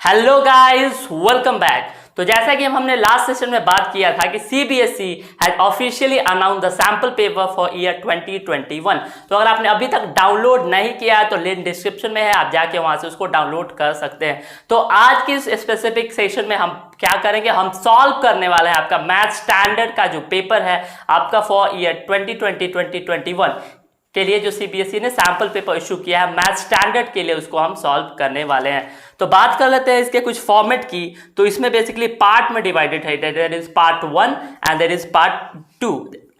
Hello guys, welcome back. तो जैसा कि हमने लास्ट सेशन में बात किया था कि CBSE has officially announce the sample paper for year 2021। तो अगर आपने अभी तक डाउनलोड नहीं किया है तो लिंक डिस्क्रिप्शन में है, आप जाके वहां से उसको डाउनलोड कर सकते हैं। तो आज की इस स्पेसिफिक सेशन में हम क्या करेंगे, हम सॉल्व करने वाले हैं आपका मैथ स्टैंडर्ड का जो पेपर है आपका फॉर ईयर 2020-2021 के लिए जो सीबीएसई ने सैंपल पेपर इशू किया है मैथ स्टैंडर्ड के लिए, उसको हम सॉल्व करने वाले हैं। तो बात कर लेते हैं इसके कुछ फॉर्मेट की। तो इसमें बेसिकली पार्ट में डिवाइडेड है, there is part 1 and there is part 2।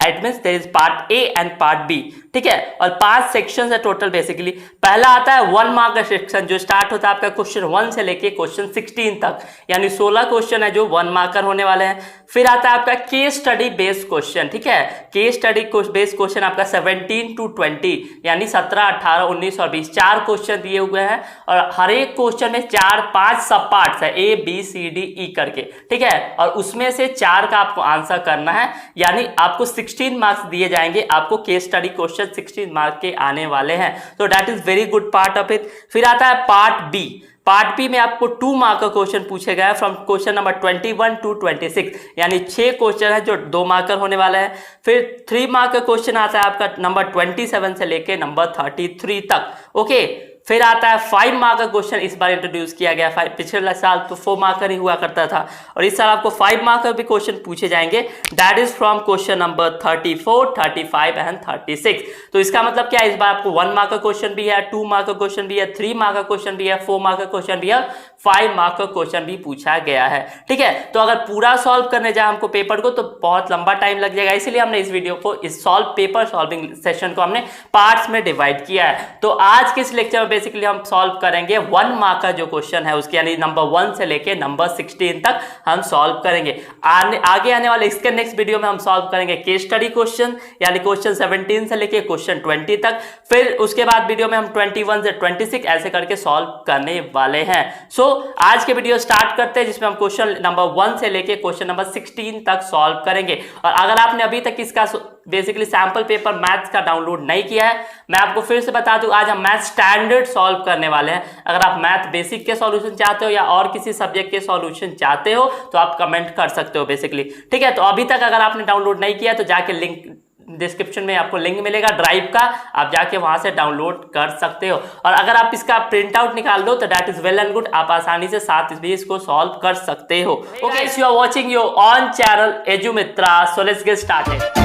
It means there is part A and part B, ठीक है। और 5 सेक्शंस है टोटल। बेसिकली पहला आता है 1 मार्क का सेक्शन जो स्टार्ट होता है आपका क्वेश्चन 1 से लेके क्वेश्चन 16 तक, यानी 16 क्वेश्चन है जो 1 मार्कर होने वाले हैं। फिर आता है आपका केस स्टडी बेस्ड क्वेश्चन, ठीक है। केस स्टडी बेस्ड क्वेश्चन आपका 17 to 20 यानी 17, 18, 19 और 20 4 क्वेश्चन दिए हुए हैं और हर एक क्वेश्चन में 4-5 सब पार्ट्स है, ए बी सी डी ई करके, ठीक है। और उसमें से 4 का आपको आंसर करना है, यानी आपको 16 मार्क्स दिए जाएंगे। आपको केस स्टडी क्वेश्चन 16 मार्क्स के आने वाले हैं, तो that is very good part of it. फिर आता है पार्ट बी। पार्ट बी में आपको 2 मार्क का क्वेश्चन पूछे गए फ्रॉम क्वेश्चन नंबर 21 to 26, यानी 6 क्वेश्चन है जो 2 मार्कर होने वाले हैं। फिर 3 मार्क का क्वेश्चन आता है आपका नंबर 27 से लेके नंबर 33 तक, ओके। फिर आता है 5 मार्क का क्वेश्चन, इस बार इंट्रोड्यूस किया गया। पिछले साल तो 4 मार्कर ही हुआ करता था और इस साल आपको 5 मार्क का भी क्वेश्चन पूछे जाएंगे। That is from question number 34, 35 and 36। तो इसका मतलब क्या है, इस बार आपको 1 मार्क का क्वेश्चन भी है, 2 मार्क का क्वेश्चन भी है, 3 मार्क का क्वेश्चन भी है, 4 मार्क का क्वेश्चन भी है, 5 मार्क का क्वेश्चन भी पूछा गया है, ठीक है। तो अगर पूरा सॉल्व करने जाए हमको पेपर को तो बहुत लंबा टाइम लग जाएगा, इसीलिए हमने इस वीडियो को, इस पेपर सॉल्विंग सेशन को हमने पार्ट्स में डिवाइड किया है। तो आज के इस लेक्चर में बेसिकली हम सॉल्व करेंगे 1 मार्क का जो क्वेश्चन है उसके, यानी नंबर 1 से लेके नंबर 16 तक हम सॉल्व करेंगे। आगे आने वाले इसके नेक्स्ट वीडियो में हम सॉल्व करेंगे केस स्टडी क्वेश्चन, यानी क्वेश्चन 17 से लेके क्वेश्चन 20 तक। फिर उसके बाद वीडियो में हम 21 से 26 ऐसे करके सॉल्व करने वाले हैं। सो आज के वीडियो स्टार्ट करते हैं जिसमें हम क्वेश्चन नंबर 1 से लेके क्वेश्चन नंबर 16 तक सॉल्व करेंगे। और अगर आपने अभी तक इसका बेसिकली सैंपल पेपर मैथ्स का डाउनलोड नहीं किया है, मैं आपको फिर से बता दूं, आज हम मैथ स्टैंडर्ड सॉल्व करने वाले हैं। अगर आप मैथ बेसिक के सॉल्यूशन चाहते हो या और किसी सब्जेक्ट के सॉल्यूशन चाहते हो तो आप कमेंट कर सकते हो बेसिकली, ठीक है। तो अभी तक अगर आपने डाउनलोड नहीं किया तो जाके लिंक डिस्क्रिप्शन में आपको लिंक मिलेगा ड्राइव का, आप जाके वहां से डाउनलोड कर सकते हो। और अगर आप इसका प्रिंट आउट निकाल दो तो that is well and good, आप आसानी से साथ भी इसको सॉल्व कर सकते हो। Okay, you are watching your own channel Edumitra, so let's get started.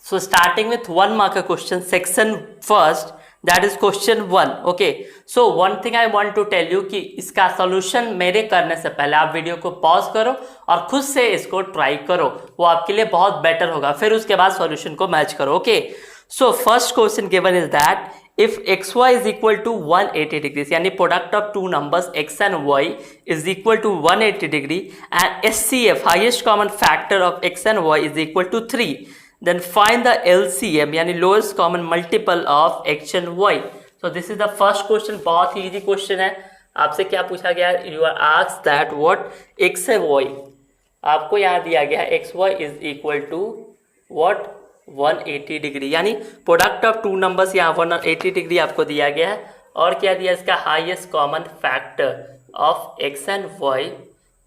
So starting with 1 marker question, section first, that is question 1. Okay, so one thing I want to tell you कि इसका solution मेरे करने से पहले आप video को pause करो और खुद से इसको ट्राई करो, वो आपके लिए बहुत बेटर होगा। फिर उसके बाद solution को मैच करो। Okay, so first question given is that if xy is equal to 180 degrees, यानी product of two numbers x and y is equal to 180 degree and SCF highest common factor of x and y is equal to 3, then find the LCM यानी lowest common multiple of x and y. So this is the first question, बहुत ही easy question है। आपसे क्या पूछा गया है, you are asked that what x and y, आपको यहाँ दिया गया है xy is equal to what 180 degree, यानी प्रोडक्ट ऑफ टू नंबर्स यहाँ 180 डिग्री आपको दिया गया है। और क्या दिया, इसका highest common factor of x and y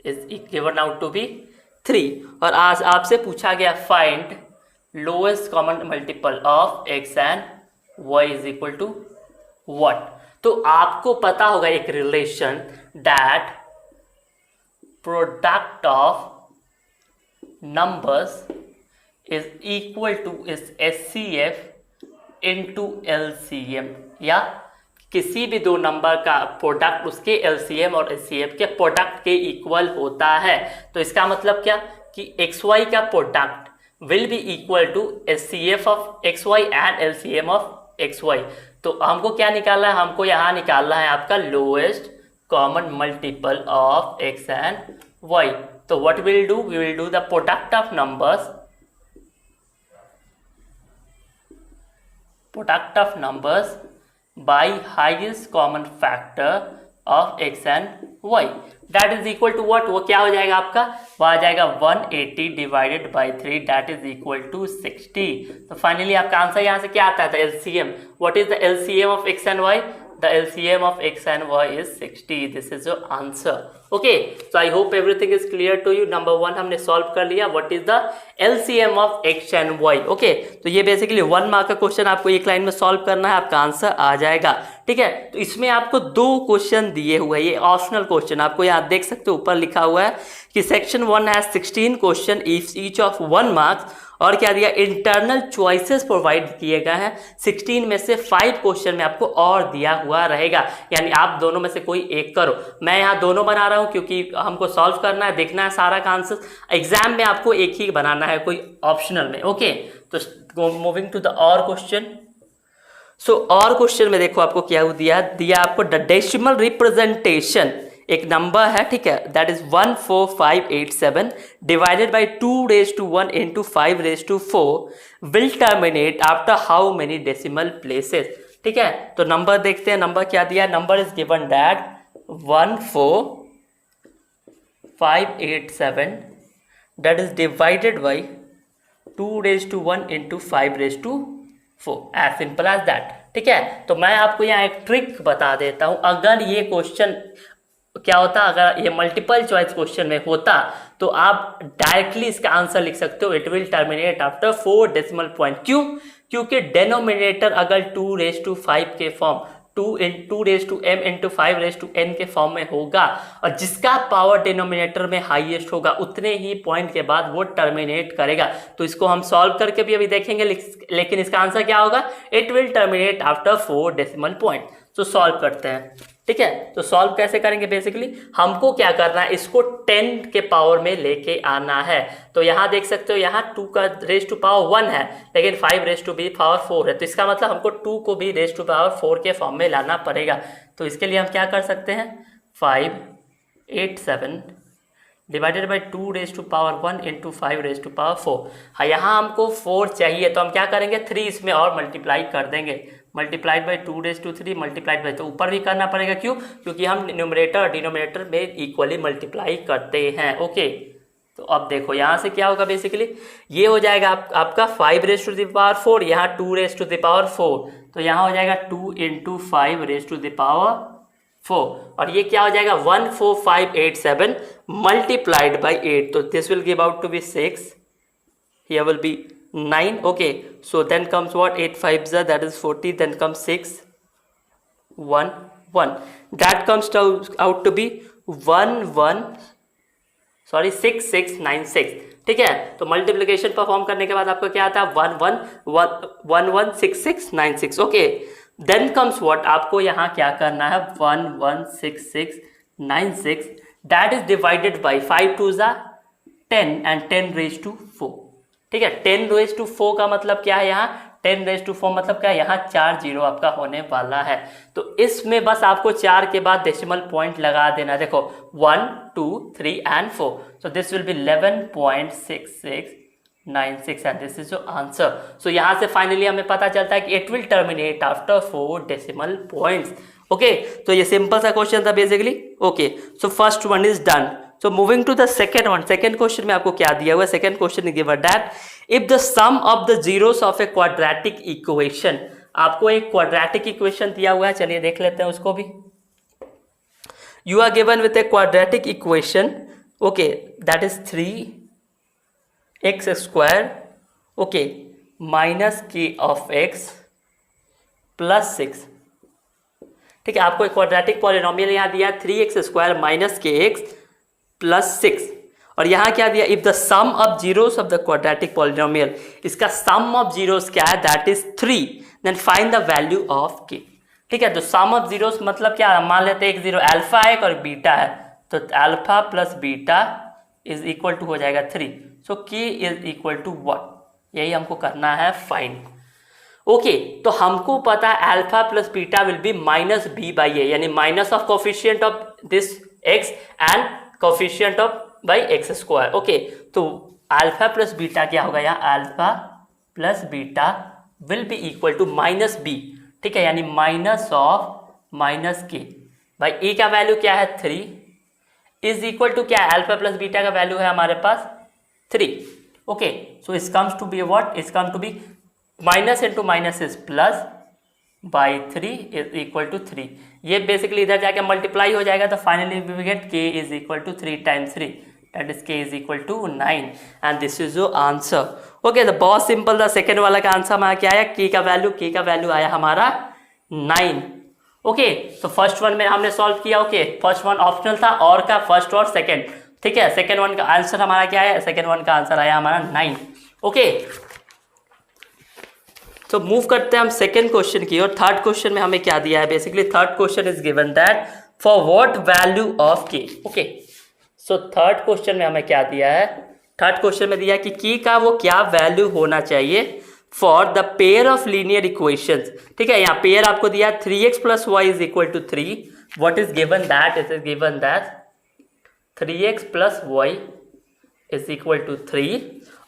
is given out to be 3। और आज आपसे पूछा गया find lowest common multiple of x and y is equal to what. तो आपको पता होगा एक relation that product of numbers is equal to is SCF into LCM, या किसी भी दो नंबर का प्रोडक्ट उसके LCM और SCF के प्रोडक्ट के इक्वल होता है। तो इसका मतलब क्या कि XY का product will be equal to SCF of XY and LCM of XY। तो हमको क्या निकालना है, हमको यहाँ निकालना है आपका lowest common multiple of x and y। तो what will do, we will do the product of numbers, product of numbers by highest common factor of x and y that is equal to what, वो क्या हो जाएगा आपका, वो आ जाएगा 180 divided by 3 that is equal to 60। तो finally आपका आंसर यहाँ से क्या आता है, LCM, what is the LCM of x and y, the LCM of x and y is 60. This is your answer. Okay, so I hope everything is clear to you. Number 1 हमने solve कर लिया, what is the LCM of x and y. Okay, तो ये basically 1 mark का question आपको एक line में solve करना है, आपका आंसर आ जाएगा। ठीक है, तो इसमें आपको 2 क्वेश्चन दिए हुए हैं, ये ऑप्शनल क्वेश्चन आपको यहाँ देख सकते हो, ऊपर लिखा हुआ है कि section 1 has 16 question each of 1 marks, और क्या दिया, इंटरनल चॉइसेस प्रोवाइड किए गए हैं, 16 में से 5 क्वेश्चन में आपको और दिया हुआ रहेगा, यानी आप दोनों में से कोई एक करो। मैं यहाँ दोनों बना रहा हूँ क्योंकि हमको सॉल्व करना है, देखना है सारा का आंसर, एग्जाम में आपको एक ही बनाना है, कोई ऑप्शनल में। ओके, तो मूविंग टू द और क्वेश्चन। सो और क्वेश्चन में देखो आपको क्या दिया आपको द डेसिमल रिप्रेजेंटेशन, एक नंबर है, ठीक है, that is 14587 divided by 2⁻1 into 5⁴ will terminate after how many decimal places. ठीक है, तो नंबर देखते हैं, नंबर क्या दिया है, number is given that 14587 that is divided by 2⁻1 into 5⁴, as simple as that. ठीक है, तो मैं आपको यहाँ एक ट्रिक बता देता हूं, अगर ये क्वेश्चन क्या होता, अगर ये मल्टीपल चॉइस क्वेश्चन में होता तो आप डायरेक्टली इसका आंसर लिख सकते हो, it will terminate after 4 decimal point. क्यों, क्योंकि डेनोमिनेटर अगर 2⁵ के फॉर्म 2⁻m इंटू 5�n के फॉर्म में होगा, और जिसका पावर डिनोमिनेटर में हाईएस्ट होगा उतने ही पॉइंट के बाद वो टर्मिनेट करेगा। तो इसको हम सॉल्व करके भी अभी देखेंगे, लेकिन इसका आंसर क्या होगा, it will terminate after 4 decimal point. तो सॉल्व करते हैं। ठीक है, तो सॉल्व कैसे करेंगे, बेसिकली हमको क्या करना है, इसको 10 के पावर में लेके आना है। तो यहाँ देख सकते हो, यहाँ 2 का रेज टू पावर 1 है, लेकिन 5⁻4 है, तो इसका मतलब हमको 2 को भी रेज टू पावर 4 के फॉर्म में लाना पड़ेगा। तो इसके लिए हम क्या कर सकते हैं, 587 डिवाइडेड बाई 2⁻1 इंटू 5⁴। हाँ, यहाँ हमको 4 चाहिए, तो हम क्या करेंगे, 3 इसमें और मल्टीप्लाई कर देंगे, मल्टीप्लाइड बाई 2⁻3 मल्टीप्लाइड बाई, तो ऊपर भी करना पड़ेगा, क्यों, क्योंकि हम न्यूमरेटर और डिनोमिनेटर में इक्वली मल्टीप्लाई करते हैं। ओके, तो अब देखो यहाँ से क्या होगा, बेसिकली ये हो जाएगा आपका 5⁻4, यहाँ 2⁻4, तो यहाँ हो जाएगा 2 इंटू 5⁻4, और ये क्या हो जाएगा 14587 मल्टीप्लाइड बाई 8, तो this will give out to be 6, here will be 9. Okay, so then comes what, 8 5s are, that is 40, then comes 6 1 1, that comes out to be 6696। ठीक है, तो मल्टीप्लिकेशन परफॉर्म करने के बाद आपको क्या आता है, 116696। ओके, देन कम्स व्हाट, आपको यहाँ क्या करना है, 116696 that is divided by 5 2s are 10 and 10⁻4। ठीक है, 10⁻4 का मतलब क्या है, यहाँ 10⁻4 मतलब क्या है, यहाँ 4 0 आपका होने वाला है। तो इसमें बस आपको 4 के बाद डेसिमल पॉइंट लगा देना, देखो 1 2 3 and 4, so this will be 11.6696 and this is your answer। so यहाँ से फाइनली हमें पता चलता है कि it will terminate after 4 decimal points. Okay, तो ये सिंपल सा क्वेश्चन था basically. Okay, so first one is done. So moving to the second one, second question में आपको क्या दिया हुआ है, second question is given that if the sum of the zeros of a quadratic equation, आपको एक quadratic equation दिया हुआ है, चलिए देख लेते हैं उसको भी। You are given with a quadratic equation, okay, that is 3x², okay, minus k of x plus 6। ठीक है, आपको एक quadratic polynomial यहाँ दिया 3x² minus kx प्लस 6, और यहाँ क्या दिया, if the sum of zeros of the quadratic polynomial, इसका सम ऑफ जीरोस क्या है, that is 3, then find the value of k. ठीक है, तो सम ऑफ जीरोस मतलब क्या है, मान लेते हैं एक जीरो अल्फा है और बीटा है, तो alpha plus beta is equal to हो जाएगा 3, सो के इज इक्वल टू व्हाट, यही हमको करना है फाइंड। ओके, तो हमको पता है alpha plus beta will be minus B by A, यानी minus of coefficient of this X and coefficient of by x²। Okay, तो अल्फा प्लस बीटा क्या होगा, यहाँ alpha plus beta will be equal to minus B. ठीक है, यानी minus of minus के, भाई ई का वैल्यू क्या है 3 इज इक्वल टू क्या है, अल्फा प्लस बीटा का वैल्यू है हमारे पास 3। ओके, सो इस comes to be what, is come to be minus into minus is plus by 3 is equal to 3। ये बेसिकली इधर जाके मल्टीप्लाई हो जाएगा, तो finally we get k is equal to 3 times 3, that is k is equal to 9 and this is your answer. Okay, तो बहुत simple, the second वाला का आंसर हमारा क्या आया, k का वैल्यू आया हमारा 9। ओके, तो फर्स्ट वन में हमने सॉल्व किया। ओके, फर्स्ट वन ऑप्शनल था और का फर्स्ट और सेकेंड, ठीक है। सेकेंड वन का आंसर हमारा क्या है, सेकेंड वन का आंसर आया हमारा 9। ओके, तो मूव करते हैं हम सेकेंड क्वेश्चन की और थर्ड क्वेश्चन में हमें क्या दिया है, basically third question is given that for what value of k। Okay, so third question में हमें क्या दिया है, थर्ड क्वेश्चन में दिया है कि k का वो क्या वैल्यू होना चाहिए for the pair of linear equations. ठीक है, यहाँ पेयर आपको दिया 3x plus y is equal to 3। What is given that, it is given that 3x plus y is equal to 3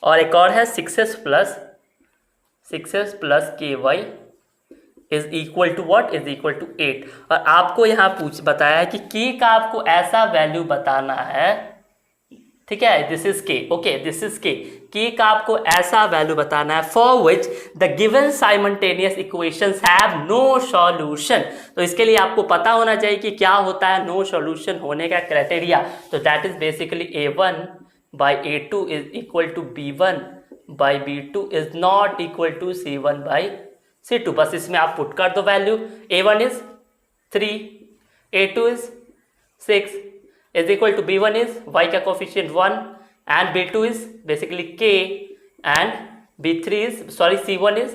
और एक और है 6x plus ky is equal to what, is equal to 8। और आपको यहाँ बताया है कि k का आपको ऐसा वैल्यू बताना है, ठीक है, this is k। Okay, this is k का आपको ऐसा वैल्यू बताना है for which the given simultaneous equations have no solution. तो इसके लिए आपको पता होना चाहिए कि क्या होता है नो सॉल्यूशन होने का क्राइटेरिया। तो that is basically a1 by a2 is equal to b1 by b2 is not equal to c1 by c2। बस इसमें आप पुट कर दो value, a1 is 3, a2 is 6 is equal to b1 is y का coefficient 1 and b2 is basically k and b3 is c1 is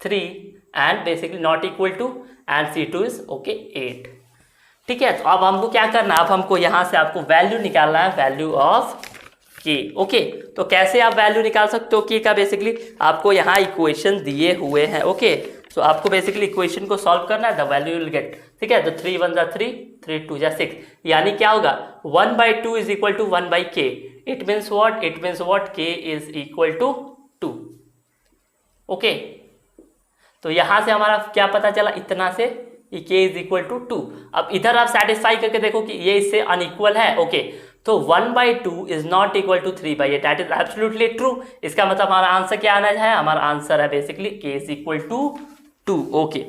3 and basically not equal to and c2 is okay 8। ठीक है, तो अब हमको क्या करना है, अब हमको यहाँ से आपको वैल्यू निकालना है, वैल्यू ऑफ k। ओके, तो कैसे आप वैल्यू निकाल सकते हो k का, बेसिकली आपको यहाँ इक्वेशन दिए हुए हैं। ओके, तो आपको बेसिकली इक्वेशन को सॉल्व करना है, द वैल्यू विल गेट, ठीक है। तो 3 1 जा 3, 3 2 जा 6, यानी क्या होगा 1 by 2 is equal to 1 by k। It means what, it means what, k is equal to 2। Okay, तो यहां से हमारा क्या पता चला, इतना से k इज इक्वल टू 2। अब इधर आप सेटिस्फाई करके देखो कि ये इससे अनइक्वल है। ओके, तो 1 by 2 is not equal to 3 by 8, that is absolutely true. इसका मतलब हमारा आंसर क्या आना है, हमारा आंसर है basically k is equal to 2। Okay,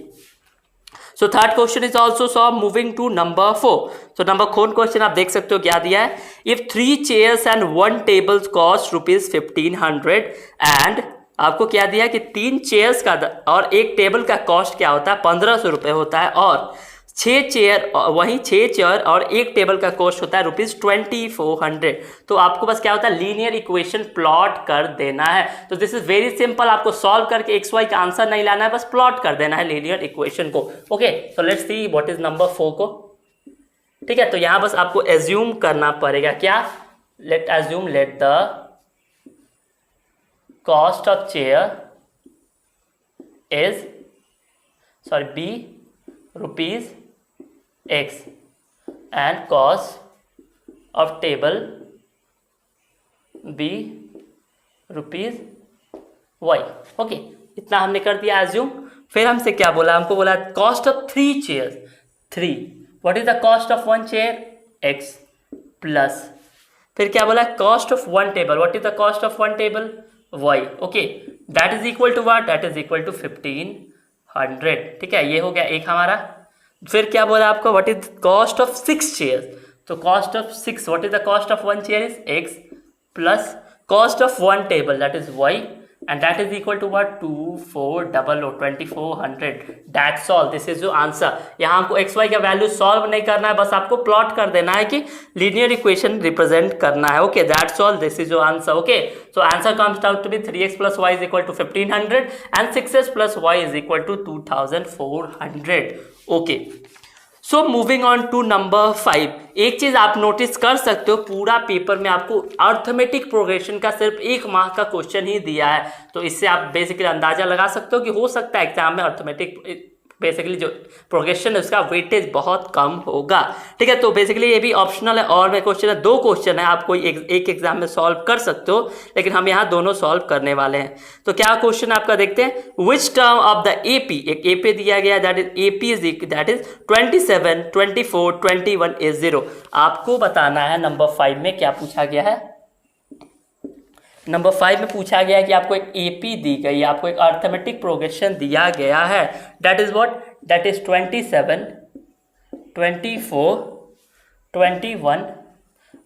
so third question is also solve. Moving to number 4। तो नंबर 4 क्वेश्चन आप देख सकते हो क्या दिया है, if 3 chairs and 1 table cost ₹1500 and आपको क्या दिया है कि 3 चेयर्स का और 1 टेबल का कॉस्ट क्या होता है, 1500 रुपये होता है, और 6 चेयर, वहीं 6 चेयर और 1 टेबल का कॉस्ट होता है ₹2400। तो आपको बस क्या होता है, लीनियर इक्वेशन प्लॉट कर देना है। तो दिस इज वेरी सिंपल, आपको सॉल्व करके एक्स वाई का आंसर नहीं लाना है, बस प्लॉट कर देना है लीनियर इक्वेशन को। ओके, तो let's see what is number 4 को। ठीक है, तो यहां बस आपको एज्यूम करना पड़ेगा क्या, let assume, let the cost of chair is be rupees x and cost of table b rupees y। Okay, इतना हमने कर दिया एज्यूम। फिर हमसे क्या बोला, हमको बोला cost of 3 chairs, 3, what is the cost of 1 chair, x plus, फिर क्या बोला cost of 1 table, what is the cost of 1 table, y। Okay, that is equal to what, that is equal to 1500। ठीक है, ये हो गया एक हमारा। फिर क्या बोला आपको, what is cost of 6 chairs, तो cost of 6, what is the cost of 1 chair is x plus cost of 1 table that is y and that is equal to what, 2400। That's all, this is your answer। यहाँ हमको x y का value solve नहीं करना है, बस आपको plot कर देना है कि लीनियर इक्वेशन रिप्रेजेंट करना है। Okay, that's all, this is your answer. Okay, so answer comes out to be 3x plus y is equal to 1500 and 6x plus y is equal to 2400। Okay, so moving on to number 5। एक चीज आप notice कर सकते हो, पूरा paper में आपको arithmetic progression का सिर्फ 1 माह का क्वेश्चन ही दिया है। तो इससे आप बेसिकली अंदाजा लगा सकते हो कि हो सकता है एग्जाम में अर्थमेटिक बेसिकली जो प्रोग्रेशन है उसका वेटेज बहुत कम होगा। ठीक है, तो बेसिकली ये भी ऑप्शनल है और में क्वेश्चन है, 2 क्वेश्चन है, आप कोई एक एग्जाम में सॉल्व कर सकते हो, लेकिन हम यहाँ दोनों सॉल्व करने वाले हैं। तो क्या क्वेश्चन आपका देखते हैं, which term of the AP, एक एपी दिया गया that is AP is 27, 24, 21 is 0। आपको बताना है नंबर 5 में क्या पूछा गया है। नंबर 5 में पूछा गया है कि आपको एक एपी दी गई है, आपको एक अर्थमेटिक प्रोग्रेशन दिया गया है, that is what, that is 27, 24, 21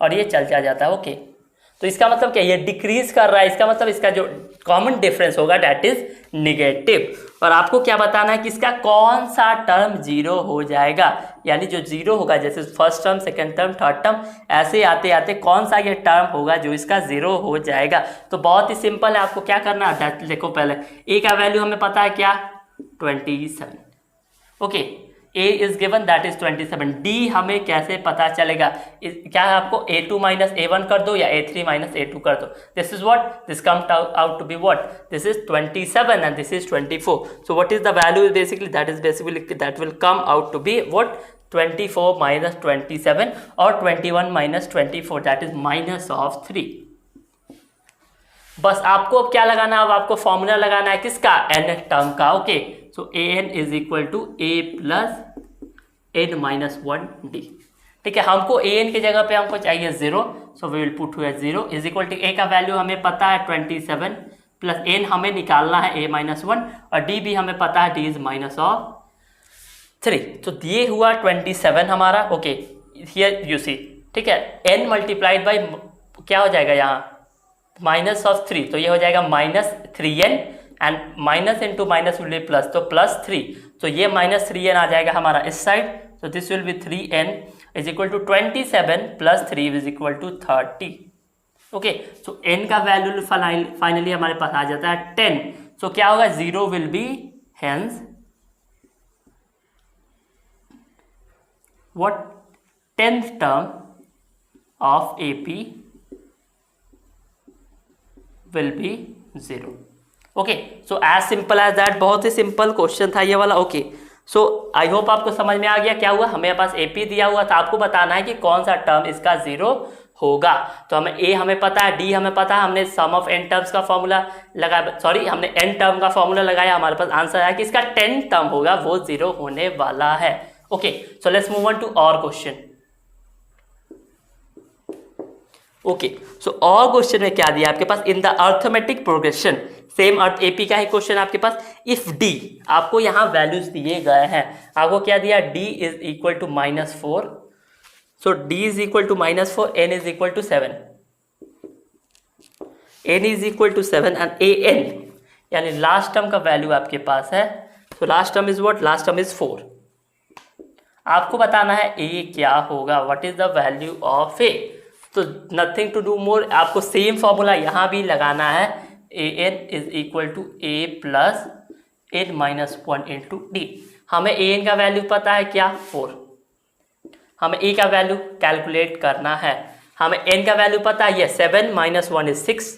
और ये चलता जाता है। ओके, तो इसका मतलब क्या, ये डिक्रीज कर रहा है, इसका मतलब इसका जो कॉमन डिफरेंस होगा दैट इज निगेटिव। और आपको क्या बताना है कि इसका कौन सा टर्म 0 हो जाएगा, यानी जो 0 होगा, जैसे first term, second term, third term, ऐसे आते आते कौन सा ये टर्म होगा जो इसका 0 हो जाएगा। तो बहुत ही सिंपल है, आपको क्या करना है, देखो पहले ए का वैल्यू हमें पता है क्या, 27। Okay, A is given that is 27। D हमें कैसे पता चलेगा, क्या आपको A2 माइनस A1 कर दो या A3 माइनस A2 कर दो। This is what, this comes out to be what, this is 27 and this is 24। So what is the value basically, that is basically that will come out to be what, 24 minus 27 और 21 minus 24 that is -3। बस आपको अब क्या लगाना है, अब आपको formula लगाना है किसका, n टर्म का। Okay, so an is equal to a plus n minus 1d। ठीक है, हमको an की जगह पे हमको चाहिए 0, so we will put here 0 is equal to a का वैल्यू हमें पता है 27 प्लस n हमें निकालना है a माइनस 1 और d भी हमें पता है d इज -3। तो ये हुआ 27 हमारा। ओके, हियर यू सी, ठीक है, n मल्टीप्लाइड बाई क्या हो जाएगा यहाँ -3, तो ये हो जाएगा -3n and minus into minus will be plus, तो +3, तो ये -3n आ जाएगा हमारा इस साइड, तो this will be 3n is equal to 27 plus 3 is equal to 30। Okay, so n का वैल्यू फाइनली हमारे पास आ जाता है 10। सो क्या होगा, 0 will be hence what, 10th term of AP will be 0। Okay, so as simple as that, बहुत ही simple question था ये वाला। ओके, सो आई होप आपको समझ में आ गया क्या हुआ, हमें पास एपी दिया हुआ था, आपको बताना है कि कौन सा टर्म इसका 0 होगा। तो हमें ए हमें पता है, डी हमें पता है, हमने सम ऑफ n टर्म्स का फॉर्मूला लगाया, सॉरी हमने n टर्म का फॉर्मूला लगाया, हमारे पास आंसर आया कि इसका 10 टर्म होगा वो 0 होने वाला है। Okay, so let's move on to और क्वेश्चन। ओके, सो और क्वेश्चन में क्या दिया आपके पास, in the arithmetic progression, same अर्थ एपी का ही क्वेश्चन आपके पास, इफ डी, आपको यहाँ वैल्यूज दिए गए हैं, आपको क्या दिया, d is equal to -4, so d is equal to -4, n is equal to 7, n is equal to 7 and an यानी लास्ट टर्म का वैल्यू आपके पास है, तो last term is what, last term is 4। आपको बताना है a क्या होगा, what is the value of a। तो नथिंग टू डू मोर, आपको सेम फॉर्मूला यहाँ भी लगाना है, an is equal to a plus n minus 1 into d. हमें an का वैल्यू पता है क्या, 4, हमें a का वैल्यू कैलकुलेट करना है, हमें n का वैल्यू पता है ये 7 माइनस 1 इज 6।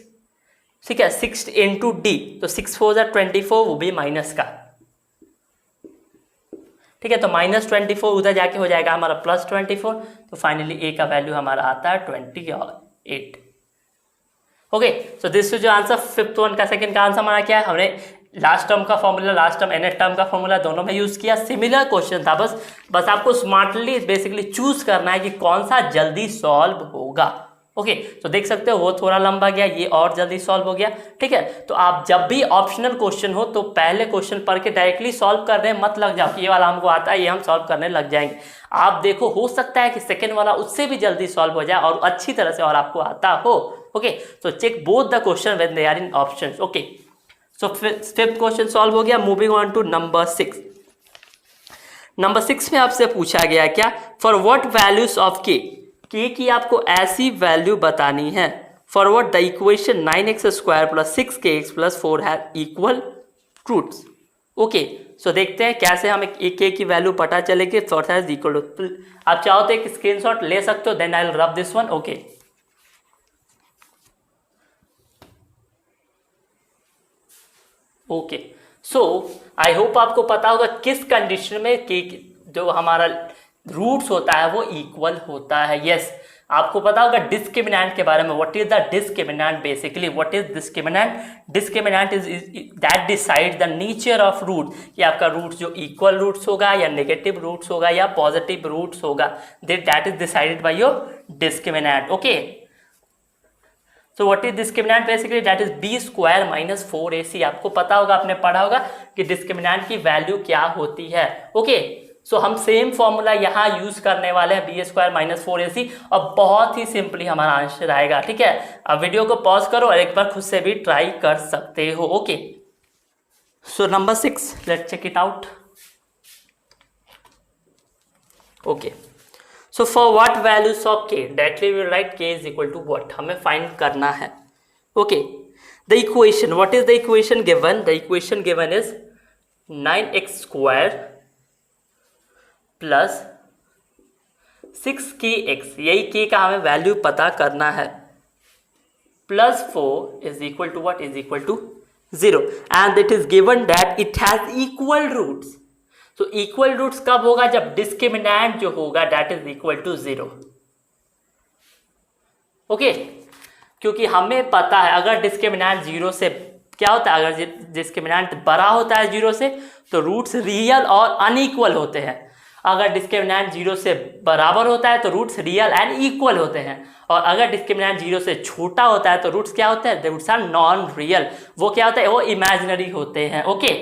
ठीक है, 6 इंटू डी, तो 6 4 जा 24, वो भी माइनस का। ठीक है, तो -24 उधर जाके हो जाएगा हमारा +24, तो फाइनली ए का वैल्यू हमारा आता है 28। ओके, सो दिस इज जो आंसर, 5th वन का सेकंड का आंसर हमारा क्या है, हमने लास्ट टर्म का formula, last term nth term का फॉर्मूला दोनों में यूज किया, सिमिलर क्वेश्चन था, बस आपको स्मार्टली बेसिकली चूज करना है कि कौन सा जल्दी सॉल्व होगा। ओके, तो देख सकते हो वो थोड़ा लंबा गया, ये और जल्दी सॉल्व हो गया। ठीक है, तो आप जब भी ऑप्शनल क्वेश्चन हो तो पहले क्वेश्चन पढ़ के डायरेक्टली सॉल्व करने मत लग जाओ कि ये वाला हमको आता है, ये हम सॉल्व करने लग जाएंगे। आप देखो, हो सकता है कि सेकंड वाला उससे भी जल्दी सॉल्व हो जाए और अच्छी तरह से और आपको आता हो। Okay, so check both the question when they are in options. Okay, so 5th question solve हो गया। Moving on to number 6। Number 6 में आपसे पूछा गया क्या, फॉर व्हाट वैल्यूज ऑफ के की आपको ऐसी वैल्यू बतानी है for what the equation 9x² + 6kx + 4 have equal roots. Okay, so देखते हैं कैसे हमें के की वैल्यू पता चलेगी, फॉर हैज इक्वल टू। आप चाहो तो एक स्क्रीनशॉट ले सकते हो, then I will rub this one. Okay, okay, so I hope आपको पता होगा किस कंडीशन में कि जो हमारा रूट्स होता है वो इक्वल होता है। यस, आपको पता होगा डिस्क्रिमिनेंट के बारे में। What is the discriminant? Basically what is discriminant? Discriminant is that decide the nature of root, कि आपका रूट जो इक्वल रूट्स होगा या नेगेटिव रूट्स होगा या पॉजिटिव रूट्स होगा, that is decided by your discriminant. Okay, so what is discriminant? Basically that is b square minus 4ac। आपको पता होगा, आपने पढ़ा होगा कि डिस्क्रिमिनेंट की वैल्यू क्या होती है। ओके, सो हम सेम फॉर्मूला यहाँ यूज करने वाले हैं, बी स्क्वायर माइनस 4ac, और बहुत ही सिंपली हमारा आंसर आएगा। ठीक है, अब वीडियो को पॉज करो और एक बार खुद से भी ट्राई कर सकते हो। Okay, so number 6, let's check it out. Okay, so for what values of k, directly we will write k is equal to what, हमें फाइंड करना है। okay, the equation, what is the equation given? The equation given is 9x square plus 6kx, यही k का हमें value पता करना है, plus 4 is equal to what? Is equal to 0, and it is given that it has equal roots। तो equal roots कब होगा? जब डिस्क्रिमिनेंट जो होगा that is equal to 0। Okay, क्योंकि हमें पता है अगर डिस्क्रिमिनेंट 0 से क्या होता है, अगर डिस्क्रिमिनेंट बड़ा होता है 0 से तो रूट्स रियल और अनइक्वल होते हैं। अगर डिस्क्रिमिनेंट 0 से बराबर होता है तो रूट्स रियल एंड इक्वल होते हैं, और अगर डिस्क्रिमिनेंट 0 से छोटा होता है तो रूट्स क्या होते हैं? रूट्स आर नॉन रियल, वो क्या होता है? वो इमेजिनरी होते हैं। ओके,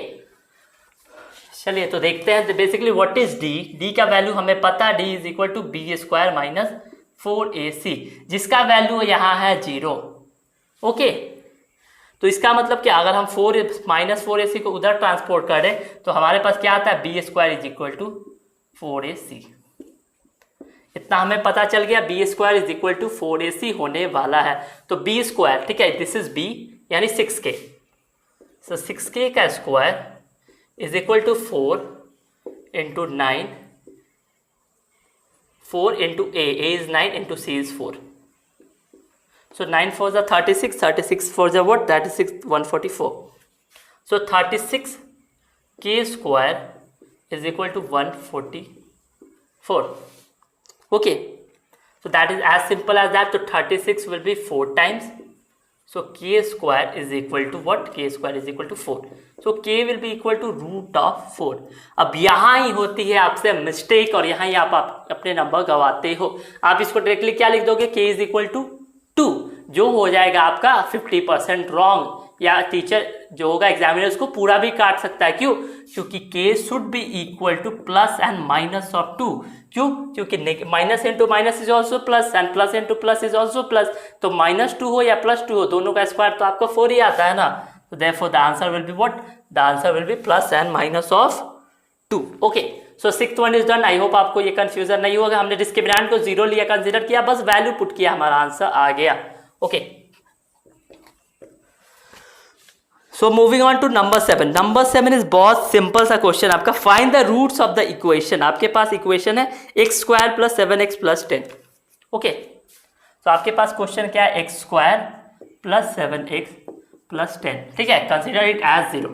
चलिए तो देखते हैं। Basically what is d? D का वैल्यू हमें पता है, d is equal to b square minus 4ac, जिसका वैल्यू यहाँ है 0। ओके, तो इसका मतलब कि अगर हम 4 माइनस 4ac को उधर ट्रांसपोर्ट करें तो हमारे पास क्या आता है? B square is equal to 4ac। इतना हमें पता चल गया, b square is equal to 4ac होने वाला है। तो बी स्क्वायर, ठीक है, दिस इज बी यानी 6k, सो 6k का square is equal to 4 into 9, 4 into a is 9 into c is 4. So 9 4s are 36, 36 4s are what? That is 144. So 36 k square is equal to 144. Okay, so that is as simple as that. So 36 will be 4 times. So k square is equal to what? K square is equal to 4. So k will be equal to root of 4. अब यहाँ ही होती है आपसे mistake और यहाँ ही आप अपने number गवाते हो। आप इसको डायरेक्टली क्या लिख दोगे? k is equal to 2, जो हो जाएगा आपका 50% रॉन्ग, या टीचर जो होगा एग्जामिनर उसको पूरा भी काट सकता है। क्यों? क्योंकि k should be equal two plus and minus of 2। क्यों? क्योंकि minus into minus is also plus and plus into plus is also plus, तो -2 हो या +2 हो, दोनों का स्क्वायर तो आपको 4 ही आता है ना। तो therefore the answer will be what? The answer will be plus and minus of 2. Okay, so 6th one is done. I hope आपको ये कंफ्यूजन नहीं होगा। हमने डिस्क्रिमिनेंट को 0 लिया, कंसीडर किया, बस वैल्यू पुट किया, हमारा आंसर आ गया। Okay, so moving on to number 7। Number 7 is बहुत सिंपल सा क्वेश्चन आपका। Find the roots of the equation. आपके पास इक्वेशन है x square plus 7x plus 10। ओके, तो आपके पास क्वेश्चन क्या है? x square plus 7x plus 10। ठीक है, कंसिडर इट एज 0।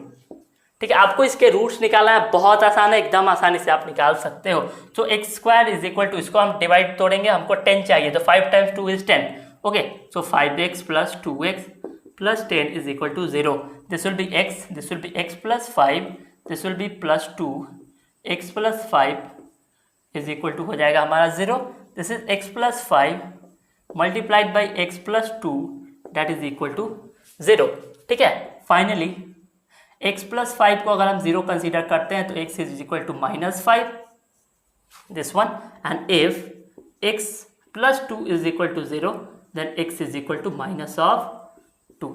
ठीक है, आपको इसके रूट्स निकालना है, बहुत आसान है, एकदम आसानी से आप निकाल सकते हो। तो x square is equal to, इसको हम डिवाइड तोड़ेंगे, हमको 10 चाहिए, तो 5 times 2 is 10। Okay, so 5x plus 2x plus 10 is equal to 0। This will be x, this will be x plus 5, this will be plus 2, x plus 5 is equal to हो जाएगा हमारा 0। This is x plus 5 multiplied by x plus 2 that is equal to 0। ठीक है, finally x plus 5 को अगर हम 0 consider करते हैं तो x is equal to -5, this one, and if x plus 2 is equal to 0 then x is equal to -2।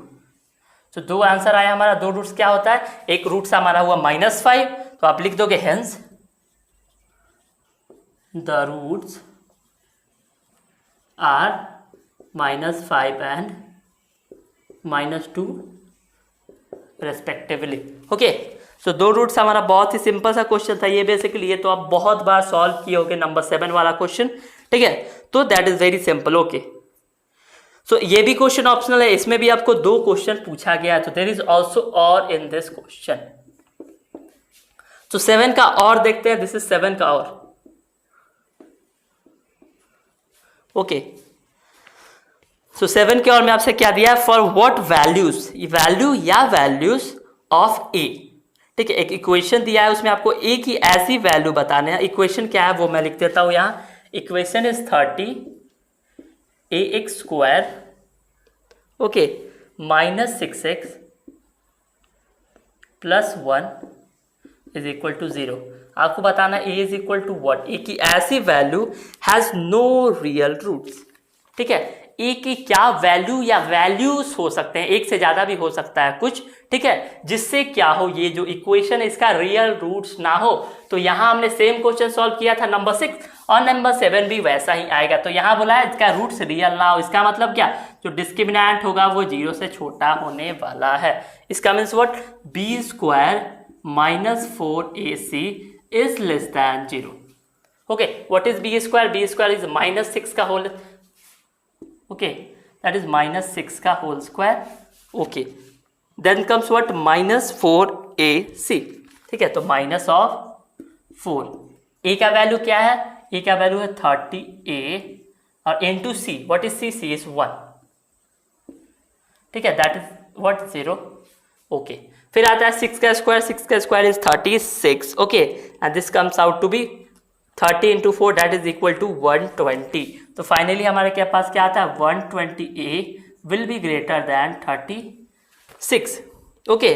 तो दो आंसर आया हमारा। दो रूट्स क्या होता है? एक रूट्स हमारा हुआ -5, तो आप लिख दोगे hence the roots are -5 and -2 respectively. Okay, so दो रूट्स हमारा बहुत ही सिंपल सा क्वेश्चन था ये बेसिकली। ये तो आप बहुत बार सॉल्व किए होगे नंबर 7 वाला क्वेश्चन। ठीक है, तो that is very simple. Okay, so ये भी क्वेश्चन ऑप्शनल है, इसमें भी आपको 2 क्वेश्चन पूछा गया है, तो देयर इज ऑल्सो और इन दिस क्वेश्चन। तो 7 का और देखते हैं, दिस इज 7 का और। ओके, सो 7 के और में आपसे क्या दिया है, फॉर व्हाट वैल्यूज, वैल्यू या वैल्यूज ऑफ ए। ठीक है, एक इक्वेशन दिया है, उसमें आपको ए की ऐसी वैल्यू बताने हैं। इक्वेशन क्या है वो मैं लिख देता हूं यहां। Equation is 30 ax square, okay, minus 6x plus 1 is equal to 0। आपको बताना a is equal to what, A की ऐसी value has no real roots. ठीक है, ए की क्या वैल्यू या वैल्यूज हो सकते हैं, एक से ज्यादा भी हो सकता है कुछ, ठीक है, जिससे क्या हो, ये जो इक्वेशन है इसका रियल रूट्स ना हो। तो यहां हमने सेम क्वेश्चन सॉल्व किया था नंबर 6, और नंबर 7 भी वैसा ही आएगा। तो यहां बोला है इसका रूट्स रियल ना हो, इसका मतलब क्या, जो डिस्क्रिमिनेंट होगा वो 0 से छोटा होने वाला है। इसका means what, b square minus 4ac is less than 0। Okay, what is b square, b square is minus 6 का whole, okay, that is minus 6 का whole square. Okay, then comes what, minus 4ac। ठीक है, तो minus of 4, ए का value क्या है, ए का value है 30a, और into c, what is c, c is 1। ठीक है, दैट इज व्हाट, 0। ओके, फिर आता है 6 का स्क्वायर, 6 का square is 36, okay, and this comes out to be 30 into 4, that is equal to 120। तो फाइनली हमारे के पास क्या आता है, 120a will be greater than 36। Okay,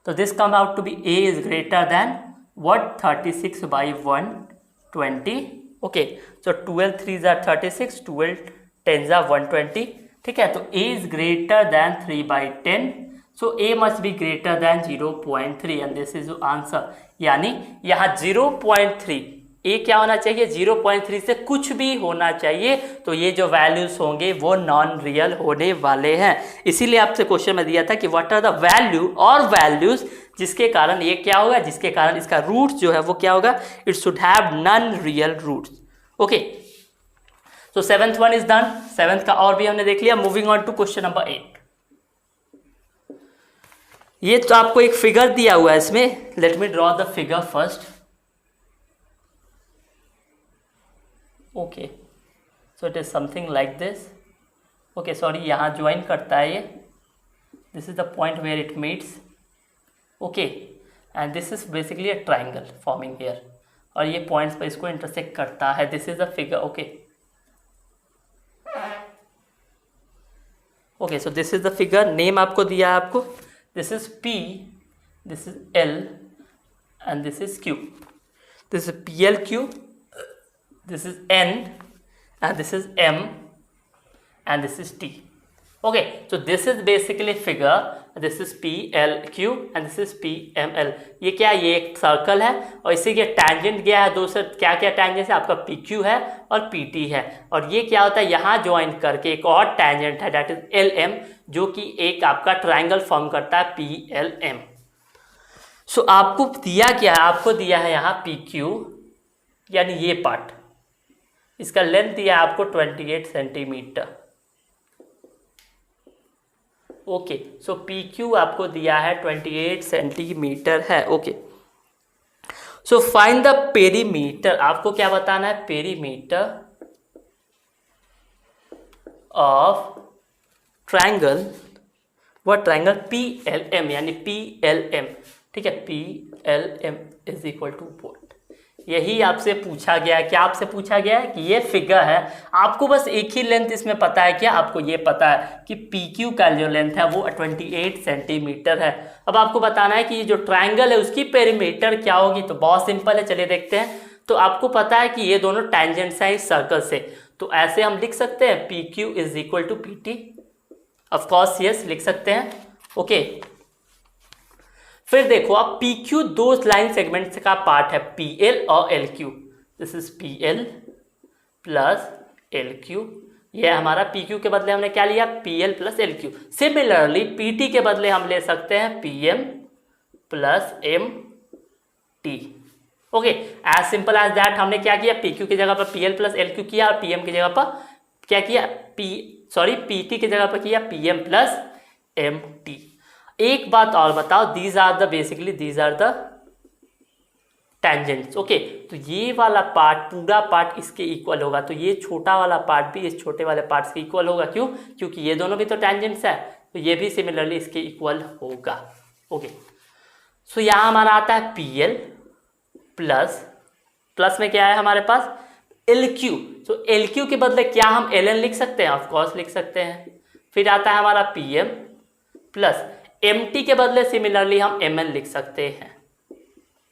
तो this come out to be a is greater than what, 36 by 120। Okay, so 12 3s are 36, 12 10s are 120। ठीक है, तो a is greater then 3 by 10, so a must be greater then 0.3 and this is answer. यानी यहाँ 0.3, ए क्या होना चाहिए, 0.3 से कुछ भी होना चाहिए। तो ये जो वैल्यूज होंगे वो नॉन रियल होने वाले हैं। इसीलिए आपसे क्वेश्चन में दिया था कि व्हाट आर द वैल्यू और वैल्यूज जिसके कारण ये क्या होगा, जिसके कारण इसका रूट्स जो है वो क्या होगा, it should have non real roots. Okay, so 7th one is done, 7th का और भी हमने देख लिया। Moving on to question number 8। ये तो आपको एक फिगर दिया हुआ है इसमें, let me draw the figure first. Okay, so it is something like this. Okay, sorry, यहाँ ज्वाइन करता है ये, this is the point where it meets. Okay, and this is basically a triangle forming here, और ये points पर इसको intersect करता है। This is a figure. Okay, okay, so this is the figure, name आपको दिया है आपको, this is P, this is L and this is Q। This is PLQ, this is N and this is M and this is T. Okay, so this is basically figure, this is PLQ and this is PML। ये क्या, ये एक circle है और इसी के tangent गया है, दूसरा क्या क्या टैंजेंट है आपका, PQ है और PT है, और ये क्या होता है, यहाँ ज्वाइन करके एक और टैंजेंट है दैट इज LM, जो कि एक आपका ट्राइंगल फॉर्म करता है PLM। सो आपको दिया क्या है, आपको दिया है यहाँ PQ, यानी ये पार्ट, इसका लेंथ दिया है आपको 28 सेंटीमीटर। ओके, सो PQ आपको दिया है 28 सेंटीमीटर है। Okay, so find the perimeter, आपको क्या बताना है, पेरीमीटर ऑफ ट्राइंगल, वह ट्राइंगल PLM, यानी PLM। ठीक है, PLM is equal to what, यही आपसे पूछा गया है। क्या आपसे पूछा गया है कि ये फिगर है, आपको बस एक ही लेंथ इसमें पता है, क्या आपको ये पता है कि PQ का जो लेंथ है वो 28 सेंटीमीटर है। अब आपको बताना है कि ये जो ट्राइंगल है उसकी पेरीमीटर क्या होगी। तो बहुत सिंपल है, चलिए देखते हैं। तो आपको पता है कि ये दोनों टैंजेंट्स हैं इस सर्कल से, तो ऐसे हम लिख सकते हैं PQ is equal to PT, of course yes लिख सकते हैं। ओके, फिर देखो आप PQ दो लाइन सेगमेंट्स का पार्ट है, PL और LQ। This is PL plus LQ, ये हमारा PQ के बदले हमने क्या लिया, PL plus LQ। Similarly PT के बदले हम ले सकते हैं PM plus MT। Okay, as simple as that. हमने क्या किया, PQ की जगह पर PL प्लस LQ किया और PM की जगह पर क्या किया, PT की जगह पर किया PM प्लस MT। एक बात और बताओ, these are the tangents. Okay, तो ये वाला पार्ट, पूरा पार्ट इसके इक्वल होगा, तो ये छोटा वाला पार्ट भी इस छोटे वाले पार्ट के इक्वल होगा। क्यों? क्योंकि ये दोनों भी तो टेंजेंट्स है, तो ये भी सिमिलरली इसके इक्वल होगा। ओके, सो यहाँ हमारा आता है PL प्लस में क्या है हमारे पास LQ। तो LQ के बदले क्या हम LN लिख सकते हैं? ऑफकोर्स लिख सकते हैं। फिर आता है हमारा PM प्लस MT के बदले सिमिलरली हम MN लिख सकते हैं।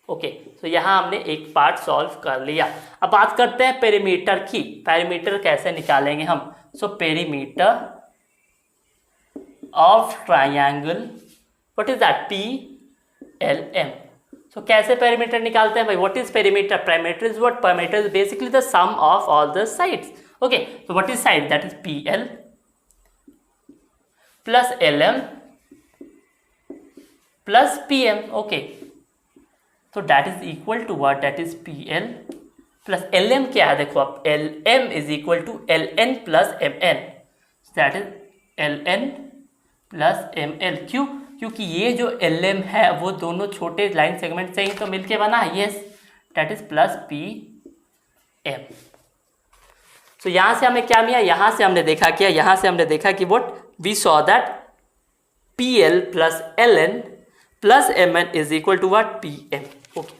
ओके, तो यहाँ हमने एक पार्ट सॉल्व कर लिया। अब बात करते हैं पेरीमीटर की। पेरीमीटर कैसे निकालेंगे हम? So perimeter of triangle, what is that? PLM। So कैसे पेरीमीटर निकालते हैं भाई? What is perimeter? Perimeter is what? Perimeter is basically the sum of all the sides. Okay, so what is side? That is PL plus LM plus PM. Okay, so that is equal to what? That is PL plus LM क्या है? देखो आप, LM is equal to LN plus MN. So that is LN plus ML. क्यों? क्योंकि ये जो LM है वो दोनों छोटे लाइन सेगमेंट से ही तो मिलके बना है। Yes, that is plus PM. तो यहां से हमें क्या मिला? यहां से हमने देखा क्या? यहां से हमने देखा कि what we saw that PL plus LN plus MN is equal to what? PM. Okay,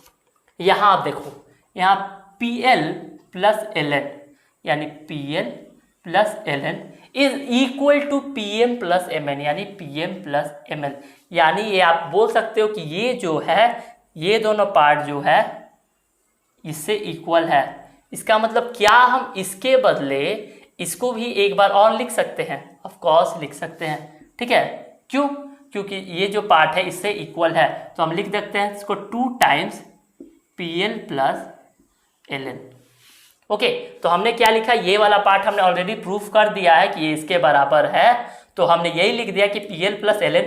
यहां आप देखो, यहां PL प्लस LN यानी PL plus LN is equal to PM plus MN यानी PM प्लस ML। यानी ये आप बोल सकते हो कि ये जो है, ये दोनों पार्ट जो है इससे इक्वल है। इसका मतलब क्या हम इसके बदले इसको भी एक बार और लिख सकते हैं? ऑफ कोर्स लिख सकते हैं। ठीक है, क्यों? क्योंकि ये जो पार्ट है इससे इक्वल है, तो हम लिख सकते हैं इसको 2 times PL plus LN। Okay, तो हमने क्या लिखा? ये वाला पार्ट हमने ऑलरेडी प्रूफ कर दिया है कि ये इसके बराबर है, तो हमने यही लिख दिया कि PL plus LN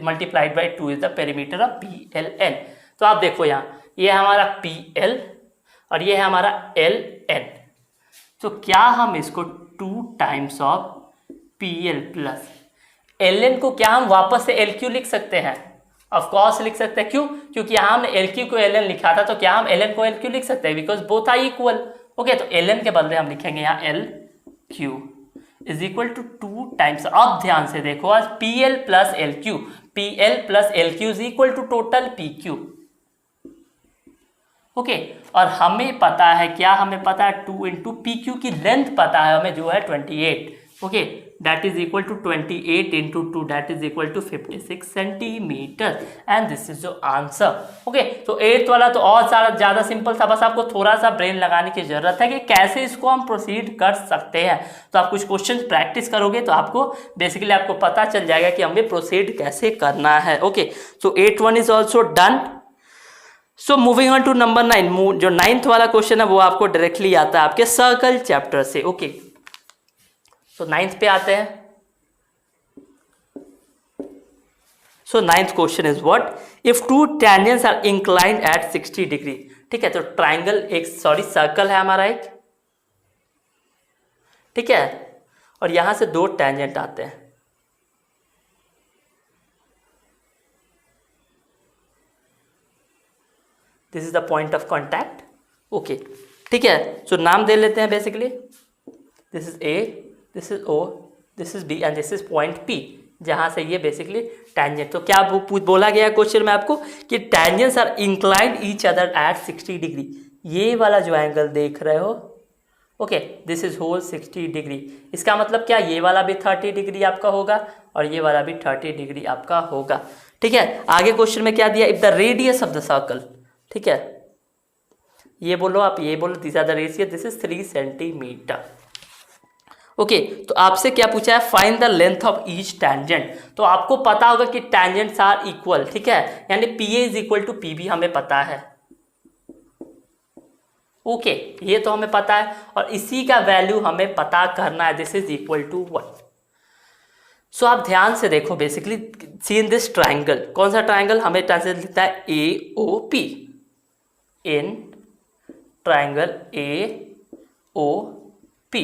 multiplied by 2 is the perimeter of PLN। तो आप देखो यहाँ, ये हमारा PL और ये है हमारा LN। तो क्या हम इसको 2 times of PL plus LN को क्या हम वापस से LQ लिख सकते हैं? ऑफ कोर्स लिख सकते हैं। क्यों? क्योंकि यहाँ हमने LQ को LN लिखा था, तो क्या हम LN को LQ लिख सकते हैं? Because both are equal. Okay, तो LN के बदले हम लिखेंगे यहाँ LQ is equal to 2 times. अब ध्यान से देखो, आज PL plus LQ, PL plus LQ is equal to total PQ। Okay, और हमें पता है क्या? हमें पता है 2 इंटू PQ की लेंथ पता है हमें, जो है 28। Okay, that is equal to 28 into 2, that is equal to 56 centimetre, and this is your answer. Okay, तो 8th वाला तो और सारा ज़्यादा सिंपल था, बस आपको थोड़ा सा ब्रेन लगाने की जरूरत है कि कैसे इसको हम प्रोसीड कर सकते हैं। तो आप कुछ क्वेश्चन प्रैक्टिस करोगे तो आपको बेसिकली आपको पता चल जाएगा कि हमें प्रोसीड कैसे करना है। Okay, so 8th one is also done. So moving on to number 9, जो 9th वाला क्वेश्चन है वो आपको डायरेक्टली आता है आपके सर्कल चैप्टर से। ओके, सो 9th पे आते हैं। So 9th question is what? If 2 tangents are inclined at 60 degree. ठीक है, तो ट्राइंगल एक सर्कल है हमारा एक, ठीक है, और यहां से 2 टेंजेंट आते हैं। This is the point of contact. Okay, ठीक है, सो नाम दे लेते हैं basically. This is A, this is O, this is B and this is point P, जहां से ये बेसिकली टेंजेंट। तो क्या बोला गया क्वेश्चन में आपको कि tangents are inclined each other at 60 degree. ये वाला जो एंगल देख रहे हो, okay, this is whole 60 degree. इसका मतलब क्या? ये वाला भी 30 डिग्री आपका होगा और ये वाला भी 30 डिग्री आपका होगा। ठीक है, आगे क्वेश्चन में क्या दिया? If the radius of the circle, ठीक है, ये बोलो, आप ये बोलो, this are the radius, this is 3 centimetre. Okay, तो आपसे क्या पूछा है? Find the length of each tangent. तो आपको पता होगा कि टेंजेंट्स आर इक्वल, ठीक है, यानी PA is equal to PB हमें पता है। ओके, ये तो हमें पता है, और इसी का वैल्यू हमें पता करना है। This is equal to 1। So आप ध्यान से देखो, basically see in this triangle. कौन सा ट्राइंगल? हमें ट्रांसलेट लिखता है AOP। इन ट्राइंगल AOP,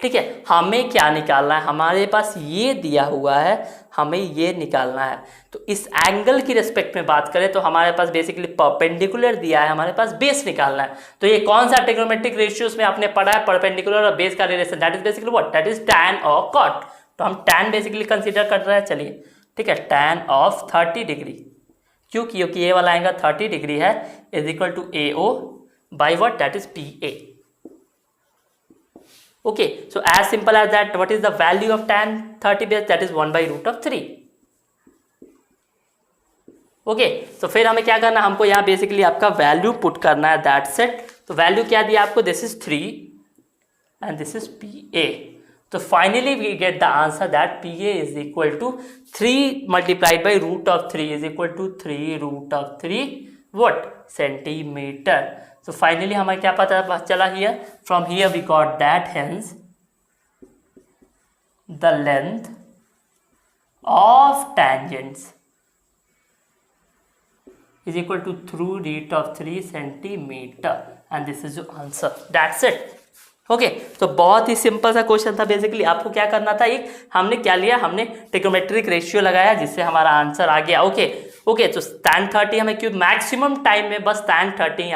ठीक है, हमें क्या निकालना है, हमारे पास ये दिया हुआ है, हमें ये निकालना है। तो इस एंगल की रिस्पेक्ट में बात करें तो हमारे पास बेसिकली परपेंडिकुलर दिया है, हमारे पास बेस निकालना है। तो ये कौन सा ट्रिग्नोमेट्रिक रेशियोज में आपने पढ़ा है, परपेंडिकुलर और बेस का relation, that is basically what, that is tan और cot। तो हम tan बेसिकली कंसीडर कर रहे हैं, चलिए ठीक है, tan ऑफ 30 डिग्री, क्यों, क्योंकि ये वाला एंगल 30 डिग्री है, is equal to AO by what, that is PA। Okay, so as simple as that, what is the value of tan 30 base, that is 1 by root of 3। Okay, so फिर हमें क्या करना है, हमको यहाँ basically आपका value put करना है, दैट्स इट। तो वैल्यू क्या दिया आपको, this is 3 and this is PA। तो finally we get the answer that PA is equal to 3 multiplied by root of 3 is equal to 3 root of 3 what, centimetre. So finally हमें क्या पता चला here, from here we got that hence the length of tangents is equal to 3 root of 3 centimeter and this is your answer, that's it। Okay, तो बहुत ही simple सा question था। Basically आपको क्या करना था, एक हमने क्या लिया, हमने ट्रिग्नोमेट्रिक रेशियो लगाया जिससे हमारा आंसर आ गया। ओके ओके, तो tan 30 हमें क्यों, मैक्सिमम टाइम में बस tan 30 ही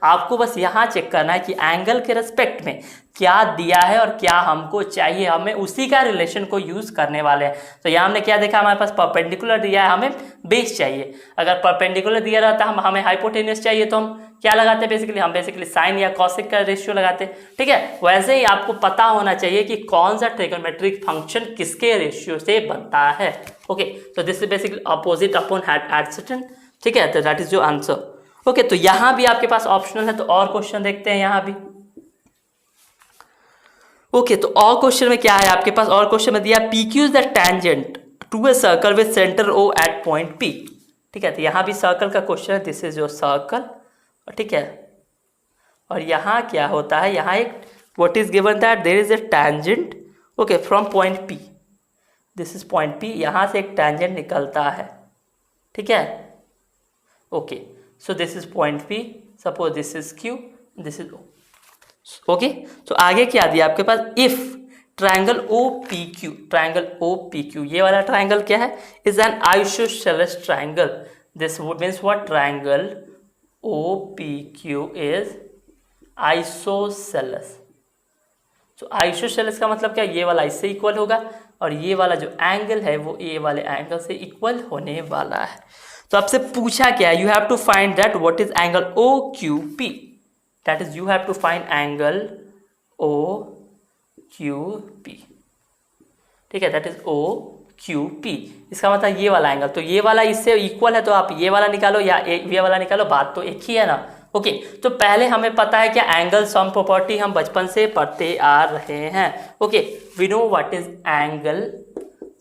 आपको बस यहाँ चेक करना है कि एंगल के रेस्पेक्ट में क्या दिया है और क्या हमको चाहिए, हमें उसी का रिलेशन को यूज करने वाले हैं। तो यहाँ हमने क्या देखा, हमारे पास परपेंडिकुलर दिया है, हमें बेस चाहिए। अगर परपेंडिकुलर दिया रहता हमें हाइपोटेन्यूस चाहिए, तो हम क्या लगाते हैं, बेसिकली हम बेसिकली साइन या कॉसेक का रेशियो लगाते हैं। ठीक है, वैसे ही आपको पता होना चाहिए कि कौन सा ट्रिग्नोमेट्रिक फंक्शन किसके रेशियो से बनता है। ओके, तो this is basically opposite upon adjacent. ठीक है, तो that is your answer. Okay, तो यहाँ भी आपके पास ऑप्शनल है, तो और क्वेश्चन देखते हैं यहाँ भी। ओके, तो और क्वेश्चन में क्या है आपके पास, और क्वेश्चन में दिया PQ is the tangent to a circle with centre O at point P। ठीक है, तो यहाँ भी सर्कल का क्वेश्चन है, दिस इज योर सर्कल। ठीक है, और यहाँ क्या होता है, यहाँ एक what is given that there is a tangent, okay, from point P, this is point P, यहाँ से एक टेंजेंट निकलता है। ठीक है, okay, so this is point P, suppose this is Q, this is O। Okay, तो आगे क्या दिया आपके पास, if triangle OPQ, triangle OPQ, ये वाला ट्रायंगल क्या है, is an isosceles triangle, this means what, triangle OPQ is isosceles. तो आइसोसेलेस का मतलब क्या, ये वाला इससे इक्वल होगा और ये वाला जो एंगल है वो ये वाले एंगल से इक्वल होने वाला है। तो आपसे पूछा क्या है, you have to find that what is angle OQP, that is you have to find angle OQP। ठीक है, that is OQP, इसका मतलब ये वाला एंगल, तो ये वाला इससे इक्वल है, तो आप ये वाला निकालो या ये वाला निकालो, बात तो एक ही है ना। ओके, तो पहले हमें पता है कि एंगल सम प्रॉपर्टी हम बचपन से पढ़ते आ रहे हैं। Okay, we know what is angle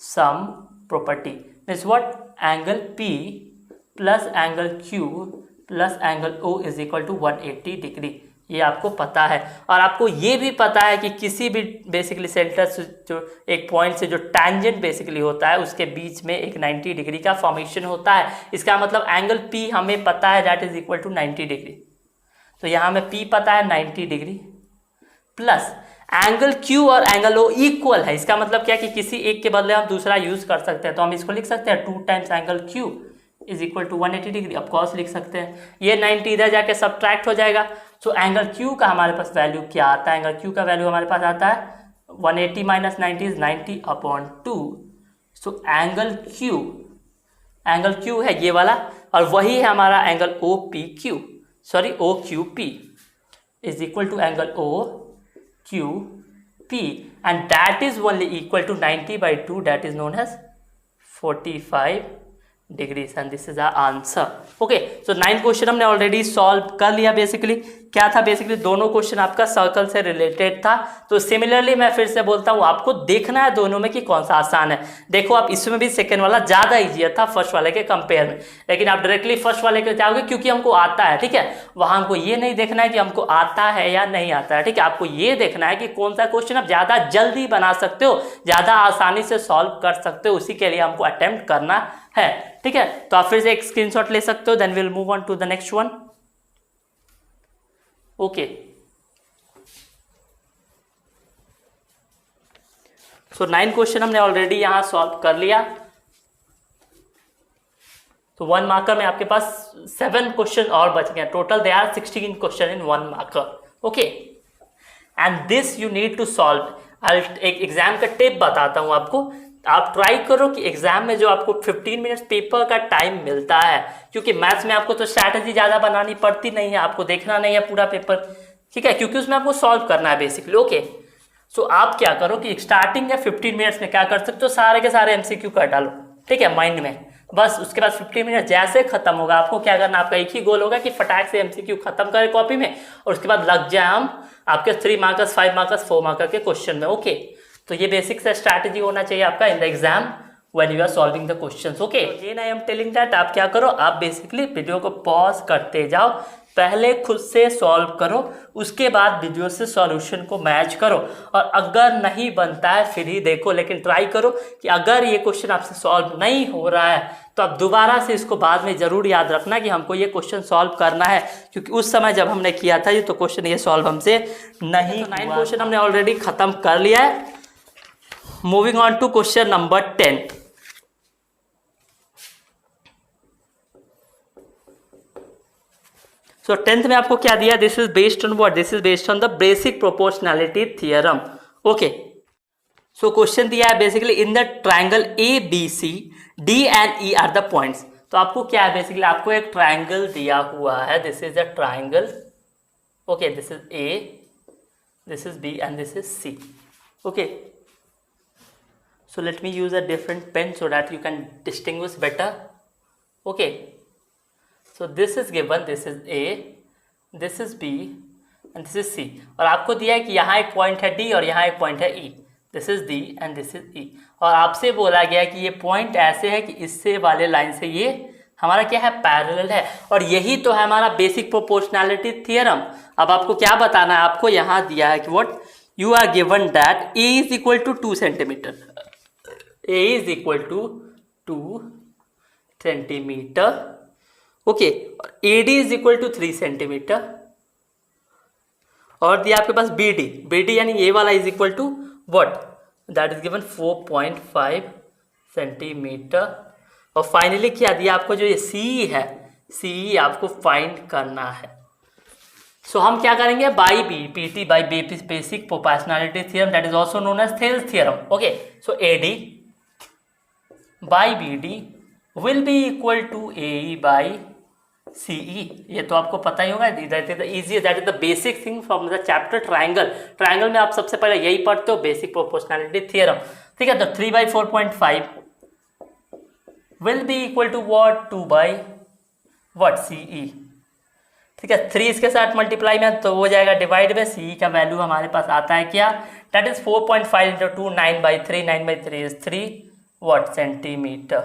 sum property, means what, angle P plus angle Q plus angle O is equal to 180 degree, ये आपको पता है। और आपको ये भी पता है कि किसी भी बेसिकली सेंटर से जो एक पॉइंट से जो टैंजेंट बेसिकली होता है उसके बीच में एक 90 डिग्री का फॉर्मेशन होता है। इसका मतलब एंगल P हमें पता है that is equal to 90 degree, तो यहाँ हमें P पता है 90 डिग्री, प्लस एंगल Q और एंगल O इक्वल है। इसका मतलब क्या कि किसी एक के बदले हम दूसरा यूज कर सकते हैं, तो हम इसको लिख सकते हैं 2 times angle Q is equal to 180 degree, of course लिख सकते हैं। ये 90 इधर जाके सब्ट्रैक्ट हो जाएगा, तो एंगल Q का हमारे पास वैल्यू क्या आता है, एंगल Q का वैल्यू हमारे पास आता है 180 minus 90 is 90 upon 2। So angle Q है ये वाला, और वही है हमारा angle OQP is equal to angle OQP, and that is only equal to 90 by 2, that is known as 45 degrees, and this is our answer. Okay, so 9 question हमने already solve कर लिया। बेसिकली क्या था, बेसिकली दोनों question आपका circle से related था। तो सिमिलरली मैं फिर से बोलता हूँ, आपको देखना है दोनों में कि कौन सा आसान है। देखो आप इसमें भी सेकंड वाला ज्यादा इजियर था फर्स्ट वाले के कंपेयर में, लेकिन आप डायरेक्टली फर्स्ट वाले के जाओगे क्योंकि हमको आता है। ठीक है, वहां हमको ये नहीं देखना है कि हमको आता है या नहीं आता है। ठीक है, आपको ये देखना है कि कौन सा क्वेश्चन आप ज्यादा जल्दी बना सकते हो, ज्यादा आसानी से सॉल्व कर सकते हो, उसी के लिए हमको अटेम्प्ट करना है। ठीक है, तो आप फिर से एक स्क्रीनशॉट ले सकते हो, then will move on to the next one. Okay, so 9 question हमने ऑलरेडी यहाँ सॉल्व कर लिया। तो 1 मार्कर में आपके पास 7 क्वेश्चन और बच गए। Total they are 16 question in 1 marker. Okay, and this you need to solve. एक एग्जाम का टिप बताता हूं आपको। आप ट्राई करो कि एग्जाम में जो आपको 15 मिनट्स पेपर का टाइम मिलता है, क्योंकि मैथ्स में आपको तो स्ट्रैटेजी ज्यादा बनानी पड़ती नहीं है, आपको देखना नहीं है पूरा पेपर, ठीक है, क्योंकि उसमें आपको सॉल्व करना है बेसिकली। ओके, सो आप क्या करो कि स्टार्टिंग या 15 मिनट्स में क्या कर सकते हो, सारे के सारे एमसीक्यू कर डालो, ठीक है, माइंड में। बस उसके बाद 15 मिनट जैसे खत्म होगा, आपको क्या करना, आपका एक ही गोल होगा कि फटाक से एमसीक्यू खत्म करें कॉपी में, और उसके बाद लग जाए हम आपके 3 मार्कर्स 5 मार्कर्स 4 मार्कर के क्वेश्चन में। ओके, तो ये बेसिक सा स्ट्रैटेजी होना चाहिए आपका in the exam when you are solving the questions. Okay, again I am telling that आप क्या करो, आप बेसिकली वीडियो को पॉज करते जाओ, पहले खुद से सॉल्व करो, उसके बाद वीडियो से सॉल्यूशन को मैच करो, और अगर नहीं बनता है फिर ही देखो, लेकिन ट्राई करो कि अगर ये क्वेश्चन आपसे सॉल्व नहीं हो रहा है तो आप दोबारा से इसको बाद में जरूर याद रखना कि हमको ये क्वेश्चन सॉल्व करना है, क्योंकि उस समय जब हमने किया था ये तो क्वेश्चन ये सॉल्व हमसे नहीं। तो 9 क्वेश्चन हमने ऑलरेडी खत्म कर लिया है। Moving on to question number 10। So 10th में आपको क्या दिया, this is based on what, this is based on the basic proportionality theorem. Okay, so question दिया है basically in the triangle A B C D and E are the points. तो आपको क्या है बेसिकली, आपको एक ट्रायंगल दिया हुआ है, this is a triangle. Okay, this is A, this is B and this is C. Okay, so let me use a different pen so that you can distinguish better. Okay, so this is given, this is A, this is B and this is C, और आपको दिया है कि यहाँ एक point है D और यहाँ एक पॉइंट है E, this is D and this is E, और आपसे बोला गया है कि ये पॉइंट ऐसे है कि इससे वाले लाइन से ये हमारा क्या है, पैरेलल है, और यही तो है हमारा बेसिक प्रोपोर्शनैलिटी थ्योरम। अब आपको क्या बताना है, आपको यहाँ दिया है कि what you are given that A is equal to 2 centimetre, A is equal to 2 centimetre. Okay, और AD is equal to 3 सेंटीमीटर, और दिया आपके पास BD यानी ये वाला is equal to what, that is given 4.5 centimetre, और फाइनली क्या दिया आपको, जो ये CE है, CE आपको फाइंड करना है। सो हम क्या करेंगे, by BPT by basic proportionality theorem, that is also known as Thales theorem. Okay, so AD by BD will be equal to AE by CE। ये तो आपको पता ही होगा, that is the basic thing from the chapter triangle. Triangle में आप सबसे पहले यही पढ़ते हो, बेसिक प्रोपोर्शनैलिटी थ्योरम, ठीक है। तो 3 by 4.5 will be equal to what, 2 by what, CE, ठीक है। 3 इसके साथ मल्टीप्लाई में तो हो जाएगा डिवाइड में, CE का वैल्यू हमारे पास आता है क्या, that is 4.5 into 2, 9/3, 9/3 is 3 what centimetre.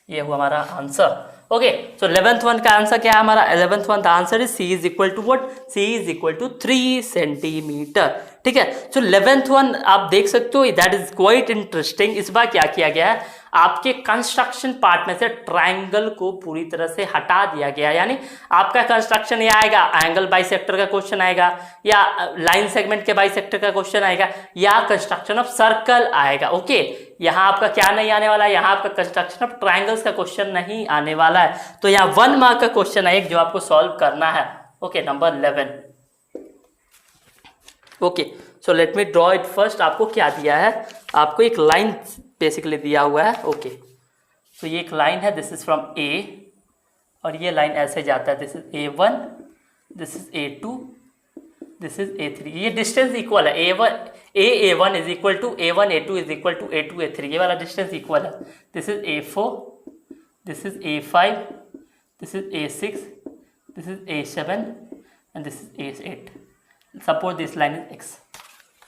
ये हुआ हमारा answer. Okay, so 11th one का आंसर क्या है हमारा, 11th वन का answer is C is equal to what, C is equal to 3 centimetre, ठीक है। सो 11th वन आप देख सकते हो, दैट इज क्वाइट इंटरेस्टिंग। इस बार क्या किया गया है, आपके कंस्ट्रक्शन पार्ट में से ट्रायंगल को पूरी तरह से हटा दिया गया, यानी आपका कंस्ट्रक्शन ये आएगा, एंगल बाइसेक्टर का क्वेश्चन आएगा, या लाइन सेगमेंट के बाइसेक्टर का क्वेश्चन आएगा, या कंस्ट्रक्शन ऑफ सर्कल आएगा। ओके, यहाँ आपका क्या नहीं आने वाला है, यहाँ आपका कंस्ट्रक्शन ऑफ ट्रायंगल्स का क्वेश्चन नहीं आने वाला है। तो यहाँ 1 मार्क का क्वेश्चन है एक जो आपको सॉल्व करना है। Okay, number 11। Okay, so let me draw it first. आपको क्या दिया है, आपको एक लाइन बेसिकली दिया हुआ है। ओके, तो ये एक लाइन है, दिस इज फ्रॉम A, और ये लाइन ऐसे जाता है, this is A1, this is A2, this is A3। ये डिस्टेंस इक्वल है, A1 is equal to A1, A2 is equal to A2, A3, ये वाला डिस्टेंस इक्वल है। This is A4, this is A5, this is A6, this is A7 and this is A8। Suppose this line is X।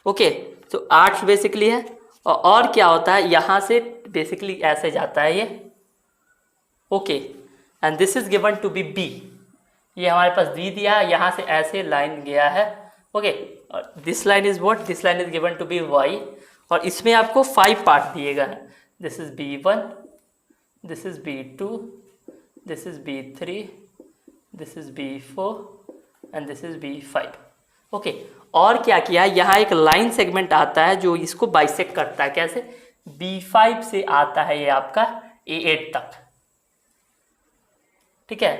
Okay, तो 8 basically है, और क्या होता है, यहाँ से बेसिकली ऐसे जाता है ये। Okay, and this is given to be B, ये हमारे पास B दिया है, यहाँ से ऐसे लाइन गया है। ओके, और this line is what, this line is given to be Y, और इसमें आपको 5 पार्ट दिए गए हैं, this is B1, this is B2, this is B3, this is B4 and this is B5। Okay, और क्या किया, यहाँ एक लाइन सेगमेंट आता है जो इसको बाइसेक्ट करता है। कैसे? B5 से आता है ये आपका A8 तक, ठीक है।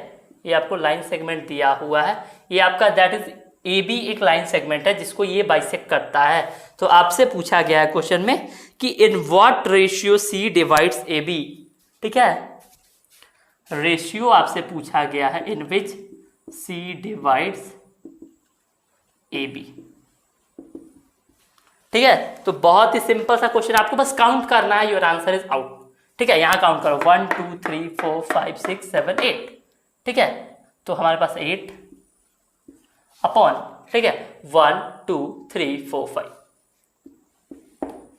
ये आपको लाइन सेगमेंट दिया हुआ है, ये आपका दैट इज AB एक लाइन सेगमेंट है जिसको ये बाइसेक्ट करता है। तो आपसे पूछा गया है क्वेश्चन में कि in what ratio C divides AB, ठीक है। रेशियो आपसे पूछा गया है इन विच C डिवाइड्स AB, ठीक है। तो बहुत ही सिंपल सा क्वेश्चन, आपको बस काउंट करना है, योर आंसर इज आउट, ठीक है। यहां काउंट करो 1 2 3 4 5 6 7 8, ठीक है। तो हमारे पास 8 अपॉन, ठीक है, 1 2 3 4 5,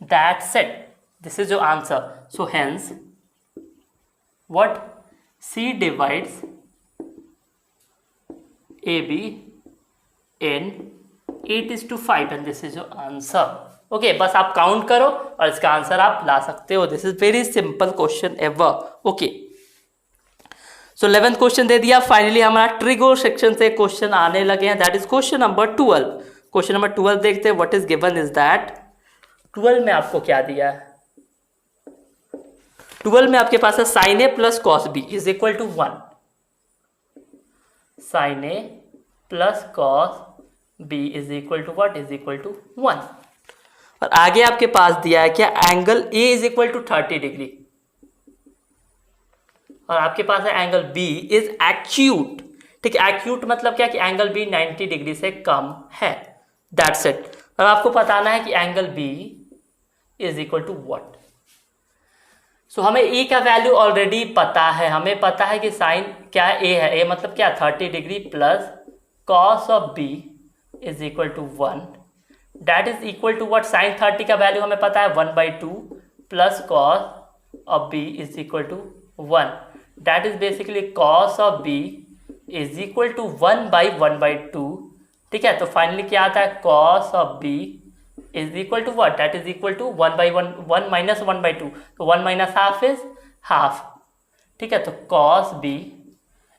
that's it, this is your answer. So hence what C divides AB in 8:5 and this is your answer. Okay, बस आप काउंट करो और इसका आंसर आप ला सकते हो। This is very simple question ever. Okay, so 11th question दे दिया। फाइनली हमारा ट्रिगो सेक्शन से क्वेश्चन आने लगे हैं, that is question number 12। Question number 12 देखते हैं। What is given is that 12 में आपको क्या दिया है? 12 में आपके पास है sine A plus cos B is equal to 1। Sine A plus cos B is equal to what? Is equal to 1। और आगे आपके पास दिया है क्या? Angle A is equal to 30 degree, और आपके पास है एंगल बी इज एक्यूट, ठीक है। एक्यूट मतलब क्या कि एंगल बी 90 डिग्री से कम है, दैट्स इट। अब आपको बताना है कि angle B is equal to what. So हमें ए का वैल्यू ऑलरेडी पता है, हमें पता है कि साइन क्या ए है, ए मतलब क्या 30 degree plus cos of B is equal to 1, that is equal to what? Sine 30 का वैल्यू हमें पता है 1/2 plus cos of B is equal to 1, that is basically cos of B is equal to 1/1/2, ठीक है। तो finally क्या आता है? Cos of B is equal to what? That is equal to 1/1 1 minus 1/2, तो 1 माइनस हाफ इज हाफ, ठीक है। तो cos B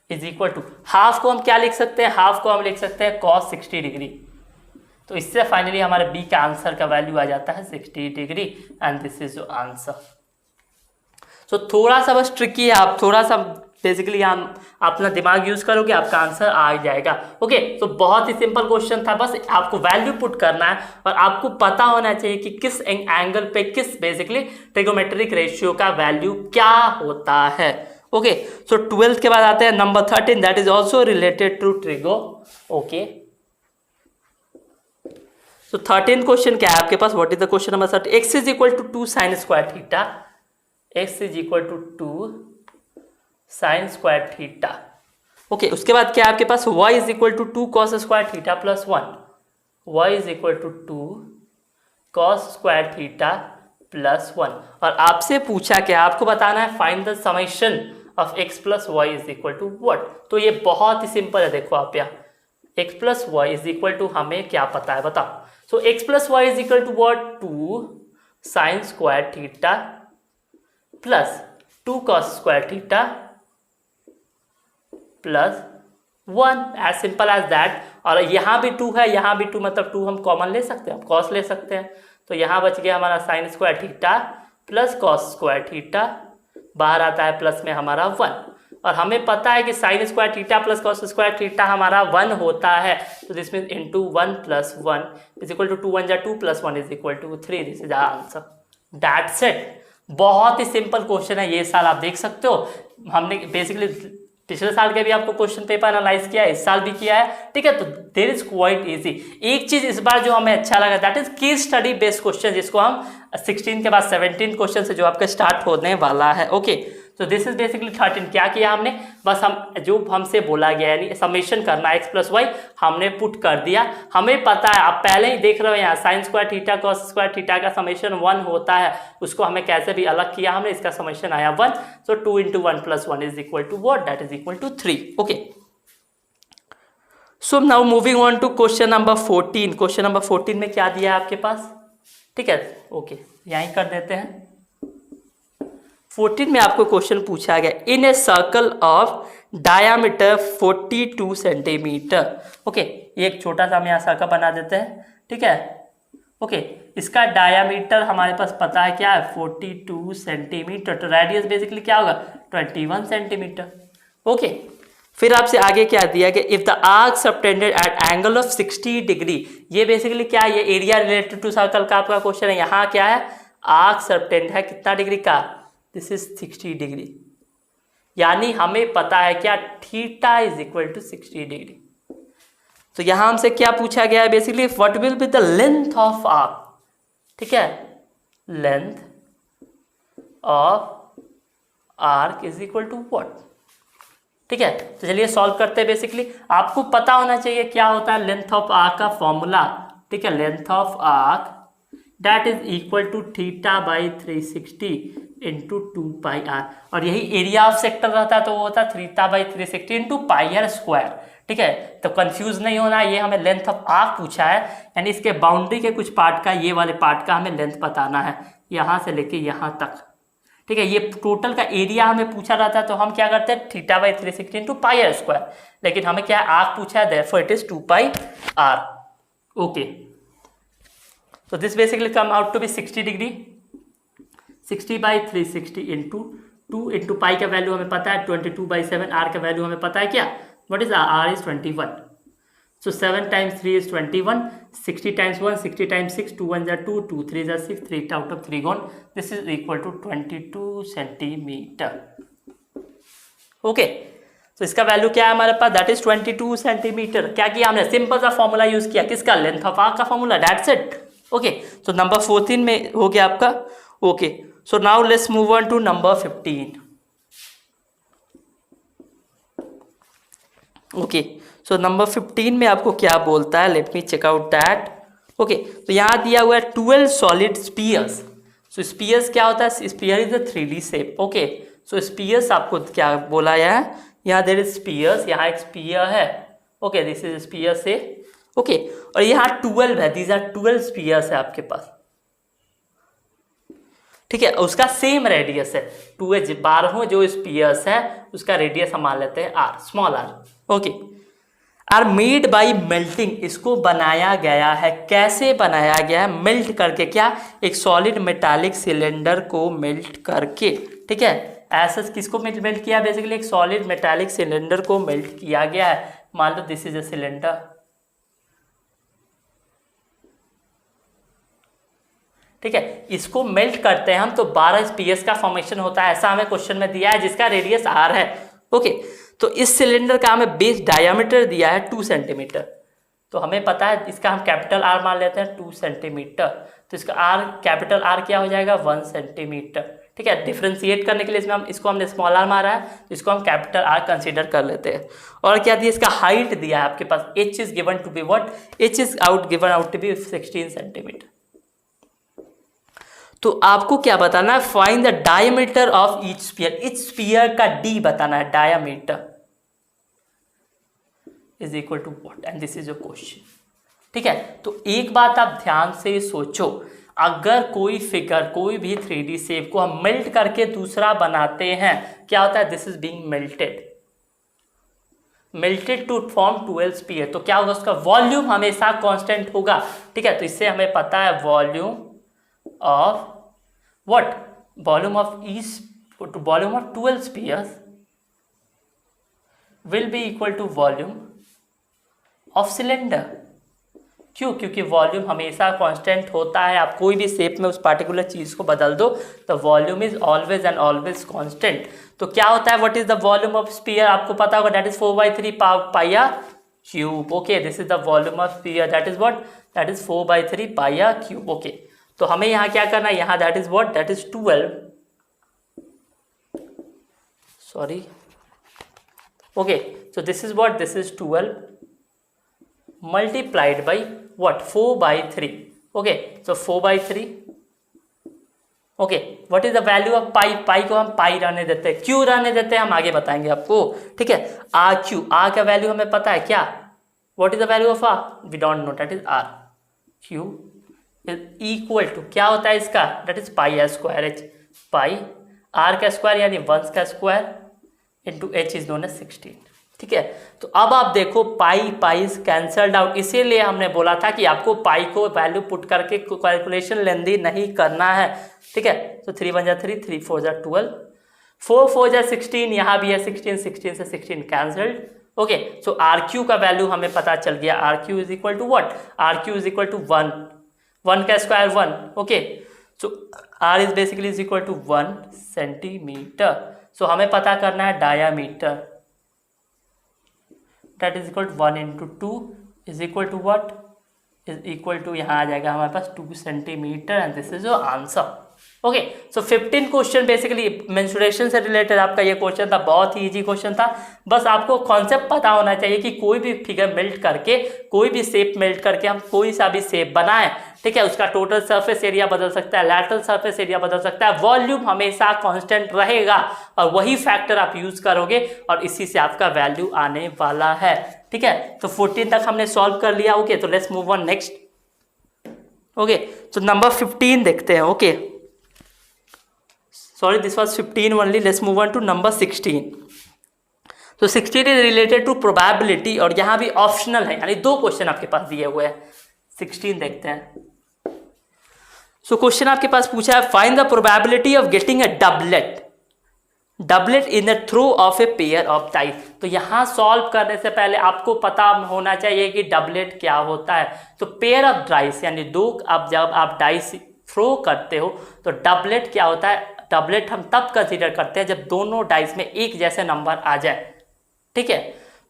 is equal to half को हम क्या लिख सकते हैं? हाफ को हम लिख सकते हैं कॉस 60 डिग्री। तो इससे फाइनली हमारे बी का आंसर का वैल्यू आ जाता है 60 degree and this is your answer. So थोड़ा सा बस ट्रिकी है, आप थोड़ा सा बेसिकली हम अपना दिमाग यूज करोगे आपका आंसर आ जाएगा। ओके, तो बहुत ही सिंपल क्वेश्चन था, बस आपको वैल्यू पुट करना है और आपको पता होना चाहिए कि किस एंगल पे किस बेसिकली ट्रिगोमेट्रिक रेशियो का वैल्यू क्या होता है। ओके, सो 12th के बाद आते हैं number 13, that is also related to trigo. Okay, so 13th question क्या है आपके पास? What is the question number 13? x is equal to 2 sine square theta, x is equal to 2 sine square theta. Okay, उसके बाद क्या है आपके पास? y is equal to 2 cos square theta plus 1, y is equal to 2 cos square theta plus 1। और आपसे पूछा क्या? आपको बताना है find the summation of x plus y is equal to what. तो ये बहुत ही सिंपल है, देखो आप यहाँ x plus y is equal to हमें क्या पता है बताओ। So x plus y is equal to what? 2 sine square theta plus 2 cos square theta plus 1, as simple as that. और यहाँ भी 2 है, यहाँ भी 2, मतलब 2 हम कॉमन ले सकते हैं, कॉस ले सकते हैं। तो यहाँ बच गया हमारा sign square theta plus cos square theta, बाहर आता है प्लस में हमारा 1। और हमें पता है कि sine square theta plus cos square theta हमारा 1 होता है, तो this means into 1 plus 1 is equal to 2 1 जा 2 plus 1 is equal to 3, this is our answer, that's it. बहुत ही सिंपल क्वेश्चन है, ये साल आप देख सकते हो। हमने बेसिकली पिछले साल के भी आपको क्वेश्चन पेपर एनालाइज किया है, इस साल भी किया है, ठीक है। तो देयर इज क्वाइट इजी। एक चीज इस बार जो हमें अच्छा लगा that is case study based question, जिसको हम 16 के बाद 17 क्वेश्चन से जो आपका स्टार्ट होने वाला है। ओके, तो दिस इज बेसिकली 13। क्या किया हमने? बस हम जो हमसे बोला गया यानी समेशन करना x प्लस वाई हमने पुट कर दिया। हमें पता है, आप पहले ही देख रहे हो यहाँ sign square theta cos square theta का समेशन 1 होता है, उसको हमें कैसे भी अलग किया हमने, इसका समेशन आया 1। So 2 into 1 plus 1 is equal to what? That is equal to 3। Okay, so now moving on to question number 14। Question number 14 में क्या दिया है आपके पास? ठीक है, ओके, यहीं कर देते हैं। 14 में आपको क्वेश्चन पूछा गया in a circle of diameter 42 centimetre. Okay, एक छोटा सा हम यहाँ सर्कल बना देते हैं, ठीक है। ओके, इसका डायामीटर हमारे पास पता है क्या है, 42 सेंटीमीटर। तो रेडियस बेसिकली क्या होगा, 21 सेंटीमीटर। ओके, फिर आपसे आगे क्या दिया कि if the arc subtended at angle of 60 degree, ये बेसिकली क्या है, ये एरिया रिलेटेड टू सर्कल का आपका क्वेश्चन है। यहाँ क्या है, आर्क सबटेंड है कितना डिग्री का, दिस इज 60 डिग्री, यानी हमें पता है क्या, theta is equal to 60 degree. तो यहां हमसे क्या पूछा गया है, basically what will be the length of arc, ठीक है, length of arc is equal to what, ठीक है। तो चलिए सॉल्व करते हैं। बेसिकली आपको पता होना चाहिए क्या होता है लेंथ ऑफ आर्क का फॉर्मूला, ठीक है। Length of arc that is equal to theta by 360 into 2 pi r, और यही एरिया ऑफ सेक्टर रहता है, तो वो होता है theta by 360 into pi r square, ठीक है। तो कंफ्यूज नहीं होना, ये हमें लेंथ ऑफ आर्क पूछा है, यानी इसके बाउंड्री के कुछ पार्ट का, ये वाले पार्ट का हमें लेंथ बताना है, यहाँ से लेके यहाँ तक, ठीक है। ये टोटल का एरिया हमें पूछा रहता है, तो हम क्या करते हैं, theta by 360 into pi r square, लेकिन हमें क्या आर्क पूछा है, therefore it is 2 pi r. Okay, so this basically come out to be 60 degree, 60 by 360 into 2 into pi का वैल्यू हमें पता है 22/7, आर का वैल्यू हमें पता है क्या, what is r is 21, so 7 times 3 is 21, 60 times 1, 60 times 6, 2 1 2, 2 3 6, 3 out of 3 gone, this is equal to 22 centimetre. Okay, तो इसका वैल्यू क्या है हमारे पास, दैट इज 22 सेंटीमीटर। क्या किया हमने, सिंपल सा फॉर्मूला यूज किया, किसका, लेंथ ऑफ आर्क का फॉर्मूला, दैट्स इट। ओके, तो नंबर 14 में हो गया आपका। Okay, so now let's move on to number 15। Okay, so number 15 में आपको क्या बोलता है, let me check out that. Okay, तो यहाँ दिया हुआ है 12 सॉलिड स्पीयर्स। सो स्पीयर्स क्या होता है, sphere is a 3D shape. Okay, so spheres आपको क्या बोला है, यहाँ देयर इज स्पीयर्स, यहाँ एक स्पीयर है। ओके, दिस इज स्पीयर से। ओके, और यहाँ 12 है, दीज आर 12 स्पीयर्स है आपके पास, ठीक है। उसका सेम रेडियस है 2h, 12 जो स्पीयर्स है उसका रेडियस हम मान लेते हैं r, small r। Okay, are made by melting, इसको बनाया गया है, कैसे बनाया गया है, मेल्ट करके, क्या, एक सॉलिड मेटालिक सिलेंडर को मेल्ट करके, ठीक है। ऐसा किसको मेल्ट किया, बेसिकली एक सॉलिड मेटालिक सिलेंडर को मेल्ट किया गया है। मान लो दिस इज अ सिलेंडर, ठीक है। इसको मेल्ट करते हैं हम तो 12 स्पीयर्स का फॉर्मेशन होता है, ऐसा हमें क्वेश्चन में दिया है, जिसका रेडियस r है। ओके, तो इस सिलेंडर का हमें बेस डायमीटर दिया है 2 सेंटीमीटर, तो हमें पता है इसका हम कैपिटल R मान लेते हैं 2 सेंटीमीटर, तो इसका R, कैपिटल R क्या हो जाएगा, 1 सेंटीमीटर, ठीक है। डिफ्रेंशिएट करने के लिए इसमें हम इसको हमने स्मॉल r मारा है, तो इसको हम कैपिटल R कंसीडर कर लेते हैं। और क्या दिया, इसका हाइट दिया है आपके पास, h is given to be what, h is given out to be 16 centimetre. तो आपको क्या बताना है, find the diameter of each sphere, each sphere का d बताना है, diameter is equal to what, and this is your question, ठीक है। तो एक बात आप ध्यान से सोचो, अगर कोई फिगर, कोई भी 3D शेप को हम मेल्ट करके दूसरा बनाते हैं, क्या होता है, this is being melted to form 12 sphere, तो क्या होगा, उसका वॉल्यूम हमेशा कांस्टेंट होगा, ठीक है। तो इससे हमें पता है volume of what, volume of each, volume of 12 spheres will be equal to volume of cylinder। क्यों, क्योंकि वॉल्यूम हमेशा कांस्टेंट होता है, आप कोई भी शेप में उस पार्टिकुलर चीज को बदल दो तो volume is always and always constant. तो क्या होता है, what is the volume of sphere, आपको पता होगा, that is 4/3 pi r cube. Okay, this is the volume of sphere, that is what, that is 4/3 pi r cube. Okay, तो हमें यहाँ क्या करना है, यहाँ that is what, that is 12, sorry, okay, so this is what, this is 12 multiplied by what, 4/3। Okay, so 4/3। Okay, what is the value of pi, pi को हम पाई रहने देते हैं, क्यू रहने देते हैं, हम आगे बताएंगे आपको, ठीक है। आर क्यू, आर का वैल्यू हमें पता है क्या, what is the value of r, we don't know, that is r Q is equal to, क्या होता है इसका, that is pi r square h, pi r का स्क्वायर यानी 1 का square into h is known as 16। ठीक है, तो अब आप देखो पाई पाई कैंसल्ड आउट, इसीलिए हमने बोला था कि आपको पाई को वैल्यू पुट करके कैलकुलेशन लेंदी नहीं करना है। ठीक है, तो 3 1 जा 3, 3 4 जा 12, 4 4 जा 16, यहाँ भी है 16, 16 से 16 cancelled. Okay, so R Q का वैल्यू हमें पता चल गया, R Q is equal to what, R Q is equal to 1, 1 का square 1। Okay, so R is basically is equal to 1 centimetre. So हमें पता करना है diameter, that is equal to 1 into 2 is equal to what, is equal to यहाँ आ जाएगा हमारे पास 2 centimetre and this is your answer. Okay, so 15 question basically mensuration से रिलेटेड आपका ये क्वेश्चन था, बहुत ही इजी क्वेश्चन था। बस आपको कॉन्सेप्ट पता होना चाहिए कि कोई भी फिगर मेल्ट करके, कोई भी शेप मेल्ट करके हम कोई सा भी शेप बनाएं, ठीक है, उसका टोटल सरफेस एरिया बदल सकता है, लैटरल सरफेस एरिया बदल सकता है, वॉल्यूम हमेशा कांस्टेंट रहेगा और वही फैक्टर आप यूज करोगे और इसी से आपका वैल्यू आने वाला है। ठीक है, तो 14 तक हमने सॉल्व कर लिया। ओके, तो let's move on next. Okay, तो नंबर 15 देखते हैं। Okay, sorry, this was 15 only. Let's move on to number 16. तो 16 is related to probability और यहाँ भी ऑप्शनल है, यानी 2 क्वेश्चन आपके पास दिए हुए हैं। 16 देखते हैं। सो क्वेश्चन आपके पास पूछा है find the probability of getting a doublet in the throw of a pair of dice. तो यहाँ सॉल्व करने से पहले आपको पता होना चाहिए कि डबलेट क्या होता है। तो पेयर ऑफ डाइस यानी 2, अब जब आप डाइस थ्रो करते हो तो डबलेट क्या होता है, डबलेट हम तब कंसीडर करते हैं जब दोनों डाइस में एक जैसे नंबर आ जाए। ठीक है,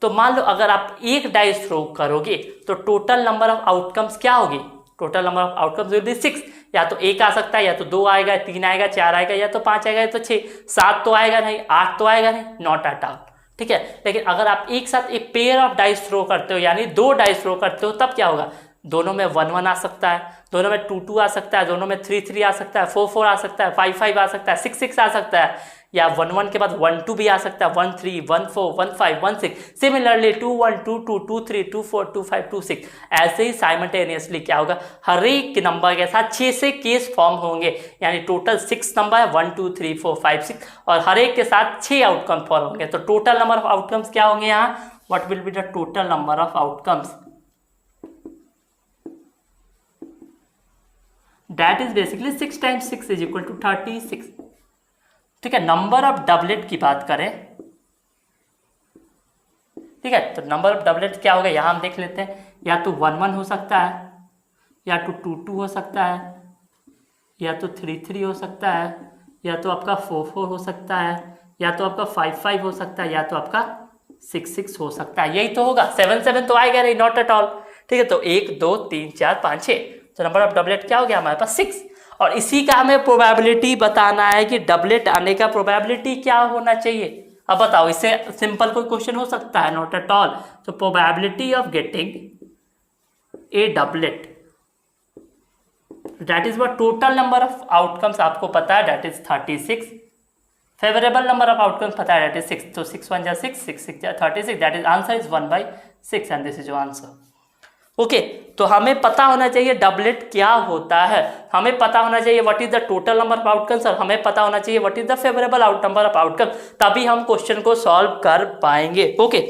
तो मान लो अगर आप एक डाइस थ्रो करोगे तो टोटल नंबर ऑफ आउटकम्स क्या होगी, total number of outcomes will be 6। या तो 1 आ सकता है, या तो 2 आएगा, 3 आएगा, 4 आएगा, या तो 5 आएगा, या तो 6, 7 तो आएगा नहीं, 8 तो आएगा नहीं, नॉट एट ऑल। ठीक है, लेकिन अगर आप एक साथ एक पेयर ऑफ डाइस थ्रो करते हो यानी 2 डाइस थ्रो करते हो तब क्या होगा, दोनों में 1 1 आ सकता है, दोनों में 2 2 आ सकता है, दोनों में 3 3 आ सकता है, 4 4 आ सकता है, 5 5 आ सकता है, 6 6 आ सकता है, या 1 1 के बाद 1 2 भी आ सकता है, 1 3 1 4 1 5 1 6, सिमिलरली 2 1 2 2 2 3 2 4 2 5 2 6। ऐसे ही साइमल्टेनियसली क्या होगा, हर एक नंबर के साथ 6 से केस फॉर्म होंगे, यानी टोटल 6 नंबर है, 1 2 3 4 5 6, और हर एक के साथ 6 आउटकम फॉर्म होंगे। तो टोटल नंबर ऑफ आउटकम्स क्या होंगे यहाँ, what will be the total number of outcomes, that is basically 6 times 6 is equal to 36। ठीक है, नंबर ऑफ डबलेट की बात करें, ठीक है, तो नंबर ऑफ डबलेट क्या होगा यहां हम देख लेते हैं, या तो 1 1 हो सकता है, या तो 2 2 हो सकता है, या तो 3 3 हो सकता है, या तो आपका 4 4 हो सकता है, या तो आपका 5 5 हो सकता है, या तो आपका 6 6 हो सकता है। यही तो होगा, 7 7 तो आएगा नहीं, नॉट एट ऑल। ठीक है, तो 1 2 3 4 5 6, तो नंबर ऑफ डबलेट क्या हो गया हमारे पास 6। और इसी का हमें प्रोबेबिलिटी बताना है कि डबलेट आने का प्रोबेबिलिटी क्या होना चाहिए। अब बताओ, इससे सिंपल कोई क्वेश्चन हो सकता है, नॉट एट ऑल। तो probability of getting a doublet, that is what, total number of outcomes आपको पता है that is 36, favourable number of outcomes पता है दैट इज 6, तो 6 1 जा 6, 6 6 जा 36, that is answer is 1/6 and this is your answer. Okay, तो हमें पता होना चाहिए डबलेट क्या होता है, हमें पता होना चाहिए what is the total number of outcomes, और हमें पता होना चाहिए what is the favourable number of outcome, तभी हम क्वेश्चन को सॉल्व कर पाएंगे। Okay,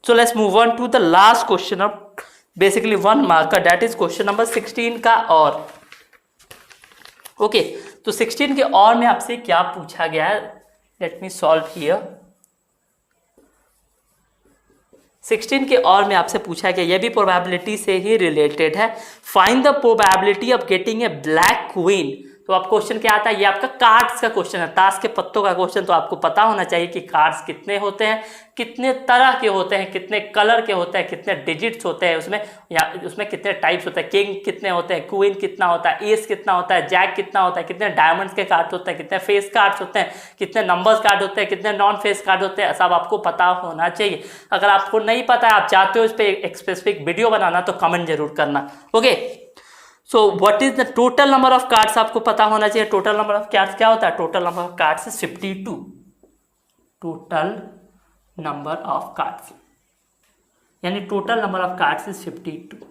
so let's move on to the last question of basically 1 marker, that is question number 16 का और। ओके, तो 16 के और में आपसे क्या पूछा गया है, लेट मी सॉल्व हियर। 16 के और में आपसे पूछा गया, यह भी प्रोबेबिलिटी से ही रिलेटेड है। Find the probability of getting a black queen. तो अब क्वेश्चन क्या आता है, ये आपका कार्ड्स का क्वेश्चन है, ताश के पत्तों का क्वेश्चन। तो आपको पता होना चाहिए कि कार्ड्स कितने होते हैं, कितने तरह के होते हैं, कितने कलर के होते हैं, कितने डिजिट्स होते हैं उसमें, या उसमें कितने टाइप्स होते हैं, किंग कितने होते हैं, क्वीन कितना होता है, एस कितना होता है, जैक कितना होता है, कितने डायमंड्स के कार्ड्स होते हैं, कितने फेस कार्ड्स होते हैं, कितने नंबर्स कार्ड होते हैं, कितने नॉन फेस कार्ड होते हैं, सब आपको पता होना चाहिए। अगर आपको नहीं पता है, आप चाहते हो इस पर एक स्पेसिफिक वीडियो बनाना, तो कमेंट जरूर करना। Okay, so what is the total number of cards आपको पता होना चाहिए। टोटल नंबर ऑफ कार्ड्स क्या होता है, total number of cards is 52, total number of cards, यानी total number of cards is 52।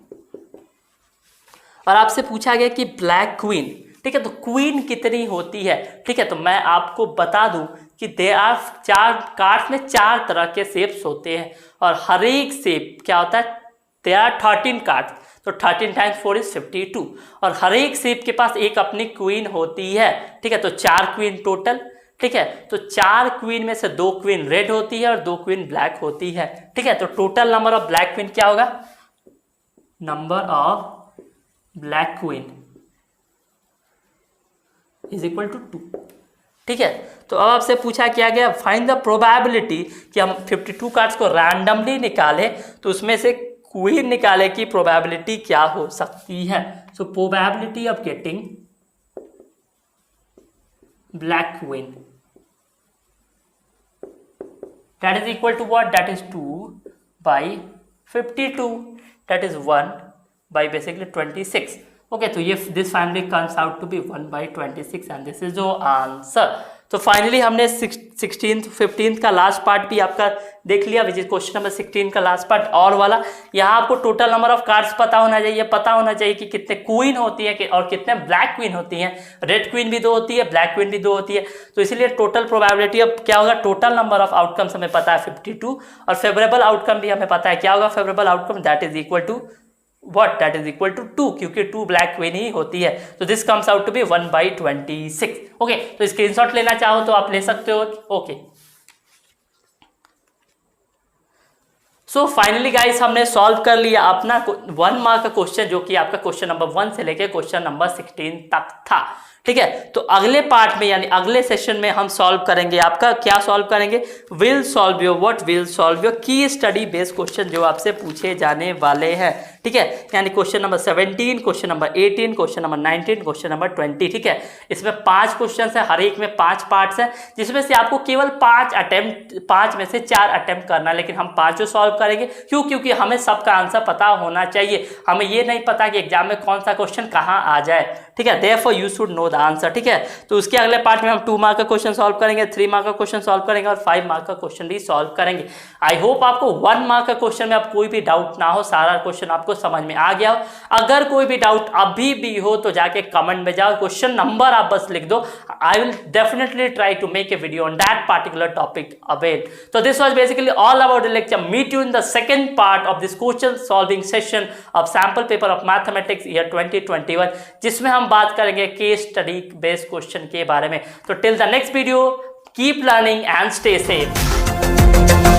और आपसे पूछा गया कि ब्लैक क्वीन, ठीक है, तो क्वीन कितनी होती है, ठीक है, तो मैं आपको बता दूं कि दे आर चार कार्ड्स में 4 तरह के शेप्स होते हैं और हर एक शेप क्या होता है, दे आर 13 कार्ड्स, तो 13 टाइम्स 4 इज 52 और हर एक शेप के पास एक अपनी क्वीन होती है, ठीक है, तो 4 क्वीन टोटल, ठीक है, तो 4 क्वीन में से 2 क्वीन रेड होती है और 2 क्वीन ब्लैक होती है, ठीक है, तो total number of black queen क्या होगा, number of black queen is equal to 2, ठीक है। तो अब आपसे पूछा क्या गया, फाइंड द प्रोबेबिलिटी कि हम 52 कार्ड्स को रैंडमली निकाले तो उसमें से क्वीन निकाले की प्रोबेबिलिटी क्या हो सकती है। So probability of getting black queen that is equal to what, that is 2 by 52, that is 1 by basically 26. Okay, so if this finally comes out to be 1 by 26 and this is your answer. तो finally हमने 15th का last part भी आपका देख लिया, which is question number 16 का last part और वाला। यहाँ आपको टोटल नंबर ऑफ कार्ड्स पता होना चाहिए, पता होना चाहिए कि कितने क्वीन होती है और कितने ब्लैक क्वीन होती हैं। रेड क्वीन भी 2 होती है, ब्लैक क्वीन भी 2 होती है, तो इसीलिए टोटल प्रोबेबिलिटी अब क्या होगा, टोटल नंबर ऑफ आउटकम्स हमें पता है 52 और फेवरेबल आउटकम भी हमें पता है, क्या होगा favourable outcome, that is equal to what, that is equal to 2 क्योंकि 2 ब्लैक क्वीन ही होती है। तो this comes out to be 1 by 26। Okay, तो स्क्रीनशॉट लेना चाहो तो आप ले सकते हो। ओके, सो फाइनली गाइस हमने सॉल्व कर लिया अपना 1 मार्क का क्वेश्चन जो कि आपका क्वेश्चन नंबर 1 से लेकर क्वेश्चन नंबर 16 तक था, ठीक है। तो अगले पार्ट में यानी अगले सेशन में हम सॉल्व करेंगे, आपका क्या सॉल्व करेंगे, will solve your what, will solve your की स्टडी बेस्ड क्वेश्चन जो आपसे पूछे जाने वाले हैं, ठीक है, यानी question number 17, question number 18, question number 19, question number 20, ठीक है। इसमें 5 क्वेश्चन है, हर एक में 5 पार्ट्स हैं, जिसमें से आपको केवल 5 में से 4 अटेम्प्ट करना है, लेकिन हम 5 सॉल्व करेंगे। क्यों, क्योंकि हमें सबका आंसर पता होना चाहिए, हमें ये नहीं पता कि एग्जाम में कौन सा क्वेश्चन कहाँ आ जाए, ठीक है, therefore you should know the answer, ठीक है। तो उसके अगले पार्ट में हम 2 मार्क का क्वेश्चन सॉल्व करेंगे, 3 मार्क का क्वेश्चन सॉल्व करेंगे और 5 मार्क का क्वेश्चन भी सॉल्व करेंगे। आई होप आपको 1 मार्क का क्वेश्चन में अब कोई भी डाउट ना हो, सारा क्वेश्चन आपको समझ में आ गया हो। अगर कोई भी डाउट अभी भी हो तो जाके कमेंट में जाओ, क्वेश्चन नंबर आप बस लिख दो, I will definitely try to make a video on that particular topic as well. तो this was basically all about the lecture. Meet you in the second part of this question solving session of sample paper of mathematics year 2021, जिसमें हम बात करेंगे case study based question के बारे में। तो till the next video, keep learning and stay safe.